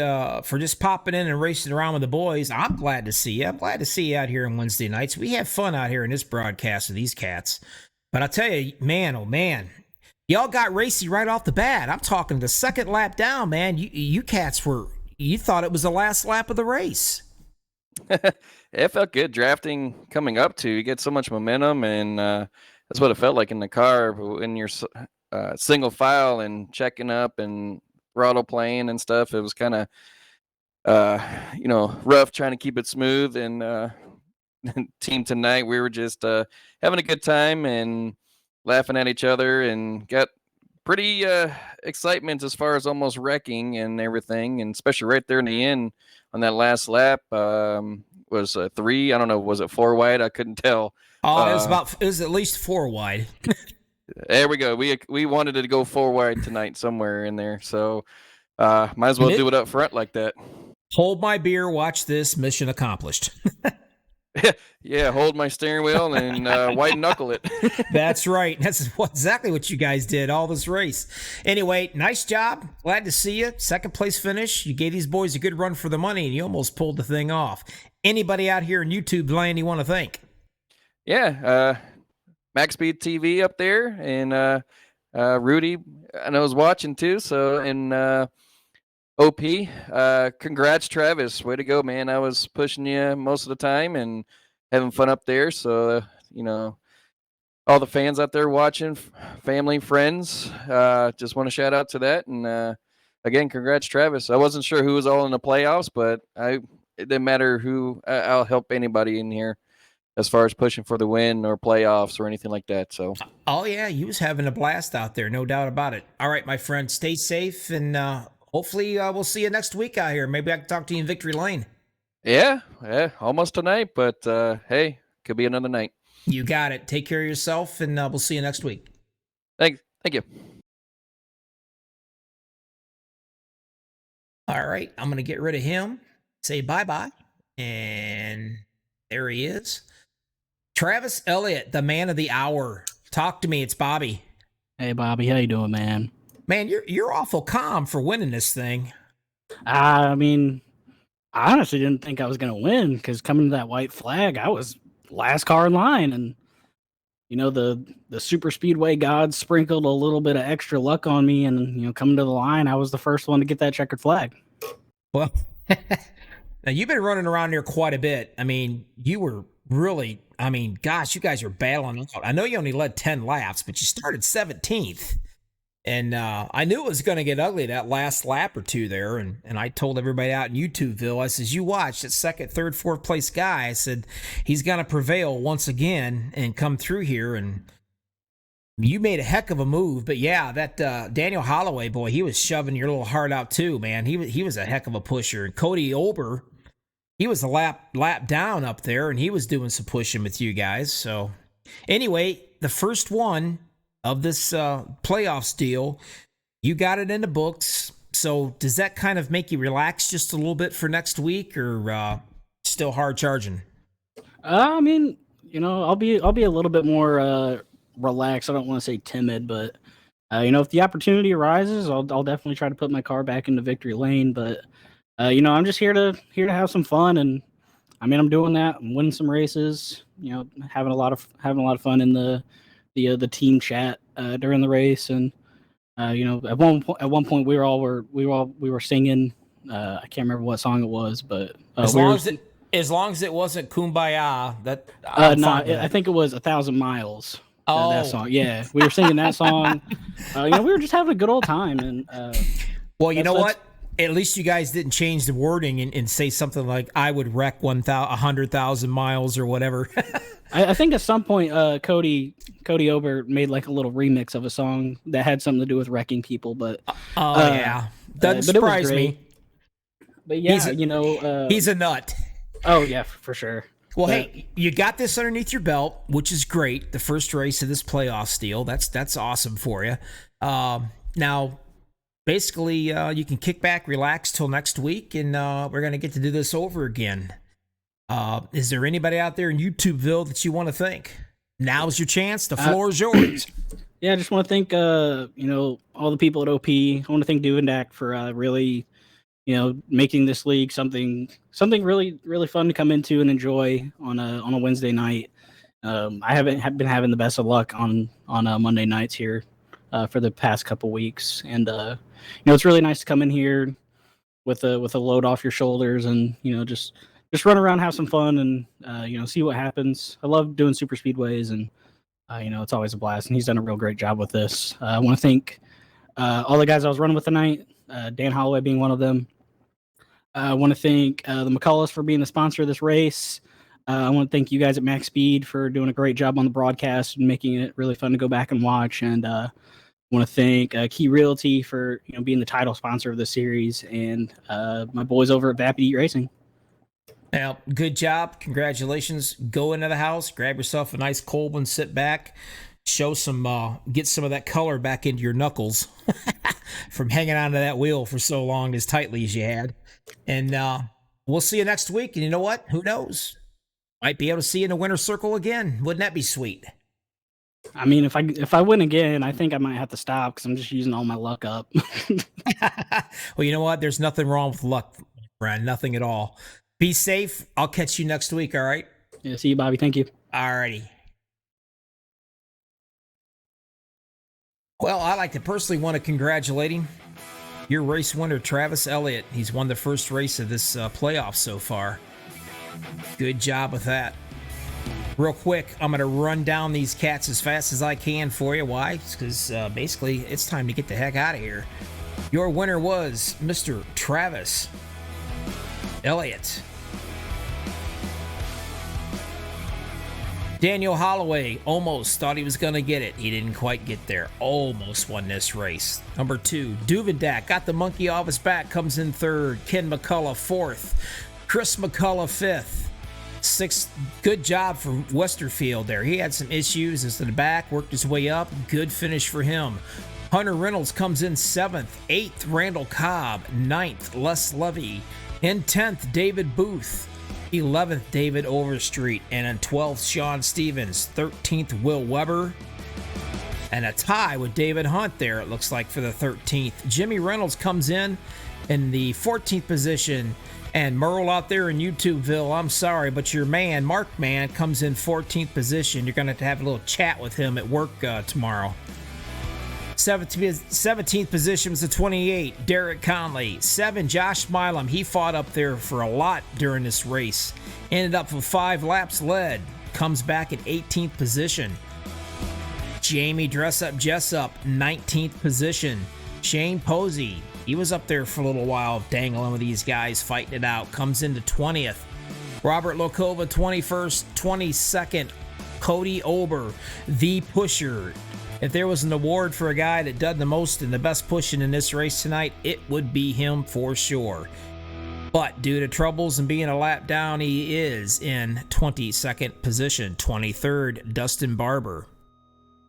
for just popping in and racing around with the boys, I'm glad to see you. I'm glad to see you out here on Wednesday nights. We have fun out here in this broadcast with these cats. But I'll tell you, man, oh man, y'all got racy right off the bat. I'm talking the second lap down, man. You cats you thought it was the last lap of the race. It felt good drafting coming up to. You get so much momentum, and that's what it felt like in the car when you're single file and checking up and throttle playing and stuff. It was kind of rough trying to keep it smooth. And team tonight, we were just having a good time and laughing at each other, and got pretty excitement as far as almost wrecking and everything. And especially right there in the end on that last lap, was 3. I don't know, was it 4 wide? I couldn't tell. Oh, it was at least 4 wide. There we go. We wanted it to go 4 wide tonight somewhere in there. So might as well do it up front like that. Hold my beer, watch this, mission accomplished. Yeah, hold my steering wheel and white knuckle it. That's right. That's exactly what you guys did all this race. Anyway, nice job. Glad to see you. Second place finish. You gave these boys a good run for the money, and you almost pulled the thing off. Anybody out here in YouTube land you want to thank? Yeah, MaxspeedTV up there, and Rudy, I know, was watching too. So, and OP, congrats, Travis. Way to go, man. I was pushing you most of the time and having fun up there. So, all the fans out there watching, family, friends, just want to shout out to that. And again, congrats, Travis. I wasn't sure who was all in the playoffs, but it didn't matter who. I'll help anybody in here as far as pushing for the win or playoffs or anything like that. So, oh yeah, you was having a blast out there, no doubt about it. All right, my friend, stay safe, and hopefully we'll see you next week out here. Maybe I can talk to you in Victory Lane. Yeah, almost tonight, but hey, could be another night. You got it. Take care of yourself, and we'll see you next week. Thank you. All right, I'm going to get rid of him, say bye-bye, and there he is. Travis Elliott, the man of the hour. Talk to me, it's Bobby. Hey, Bobby, how you doing, man? Man, you're awful calm for winning this thing. I mean, I honestly didn't think I was going to win because coming to that white flag, I was last car in line. And, you know, the super speedway gods sprinkled a little bit of extra luck on me. And, you know, coming to the line, I was the first one to get that checkered flag. Well, now you've been running around here quite a bit. I mean, you were really, I mean, gosh, you guys are battling out. I know you only led 10 laps, but you started 17th. And I knew it was going to get ugly that last lap or two there. And I told everybody out in YouTubeville, I says, you watch that second, third, fourth place guy. I said, he's going to prevail once again and come through here. And you made a heck of a move. But yeah, that Daniel Holloway, boy, he was shoving your little heart out too, man. He was a heck of a pusher. And Cody Ober, he was a lap down up there, and he was doing some pushing with you guys. So anyway, the first one of this playoffs deal, you got it in the books. So does that kind of make you relax just a little bit for next week, or still hard charging? I mean, you know, I'll be a little bit more relaxed. I don't want to say timid, but you know, if the opportunity arises, I'll definitely try to put my car back into victory lane. But you know, I'm just here to have some fun, and I mean, I'm doing that. I'm winning some races. You know, having a lot of fun in the team chat during the race, and you know, at one point we were singing. I can't remember what song it was, but as long as it wasn't Kumbaya, that I think it was 1,000 Miles. That song, yeah, we were singing that song. You know, we were just having a good old time, and well, you know what? At least you guys didn't change the wording and say something like "I would wreck 100,000 miles" or whatever. I think at some point, Cody Ober made like a little remix of a song that had something to do with wrecking people. But yeah, doesn't surprise me. But yeah, you know, he's a nut. Oh yeah, for sure. Well, hey, you got this underneath your belt, which is great. The first race of this playoff deal, that's awesome for you. Now, basically, you can kick back, relax till next week, and we're gonna get to do this over again. Is there anybody out there in YouTubeville that you want to thank? Now's your chance. The floor is yours. Yeah, I just want to thank you know, all the people at OP. I want to thank Duvendak for really, you know, making this league something really really fun to come into and enjoy on a Wednesday night. I haven't been having the best of luck on Monday nights here for the past couple weeks, and you know, it's really nice to come in here with a load off your shoulders, and you know, just run around, have some fun, and you know, see what happens. I love doing super speedways, and you know, it's always a blast. And he's done a real great job with this. I want to thank all the guys I was running with tonight, Dan Holloway being one of them. I want to thank the McCulloughs for being the sponsor of this race. I want to thank you guys at Max Speed for doing a great job on the broadcast and making it really fun to go back and watch. And I want to thank Key Realty for, you know, being the title sponsor of the series, and my boys over at Vapid Eat Racing. Well, good job. Congratulations. Go into the house, grab yourself a nice cold one, sit back, show some, get some of that color back into your knuckles from hanging onto that wheel for so long as tightly as you had. And we'll see you next week. And you know what? Who knows? Might be able to see you in the winner's circle again. Wouldn't that be sweet? I mean, if I win again, I think I might have to stop because I'm just using all my luck up. Well, you know what? There's nothing wrong with luck, Brian. Nothing at all. Be safe. I'll catch you next week, all right? Yeah, see you, Bobby. Thank you. All righty. Well, I'd like to personally want to congratulate him. Your race winner, Travis Elliott. He's won the first race of this playoff so far. Good job with that. Real quick, I'm going to run down these cats as fast as I can for you. Why? Because basically, it's time to get the heck out of here. Your winner was Mr. Travis Elliott. Daniel Holloway almost thought he was going to get it. He didn't quite get there. Almost won this race. Number 2, Duvendak got the monkey off his back, comes in 3rd. Ken McCullough 4th. Chris McCullough 5th. 6th. Good job for Westerfield there. He had some issues as to the back, worked his way up. Good finish for him. Hunter Reynolds comes in 7th. 8th, Randall Cobb. 9th, Les Levy. In 10th, David Booth. 11th, David Overstreet. And in 12th, Sean Stevens. 13th, Will Weber. And a tie with David Hunt there, it looks like, for the 13th. Jimmy Reynolds comes in the 14th position. And Merle out there in YouTubeville, I'm sorry, but your man, Mark Man, comes in 14th position. You're going to have a little chat with him at work tomorrow. 17th position was the 28, Derek Conley. 7, Josh Milam. He fought up there for a lot during this race. Ended up with 5 laps led. Comes back at 18th position. Jamie Dressup Jessup, 19th position. Shane Posey, he was up there for a little while, dangling with these guys, fighting it out. Comes into 20th. Robert Lokova, 21st. 22nd, Cody Ober, the pusher. If there was an award for a guy that done the most and the best pushing in this race tonight, it would be him for sure. But due to troubles and being a lap down, he is in 22nd position. 23rd, Dustin Barber.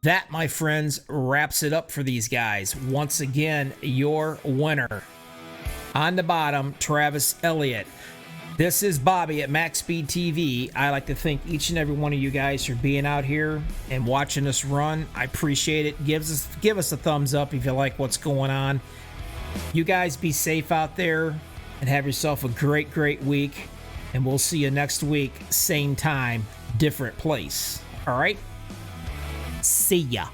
That, my friends, wraps it up for these guys. Once again, your winner. On the bottom, Travis Elliott. This is Bobby at MaxspeedTV. I like to thank each and every one of you guys for being out here and watching us run. I appreciate it. Give us a thumbs up if you like what's going on. You guys be safe out there and have yourself a great, great week. And we'll see you next week, same time, different place. All right? See ya.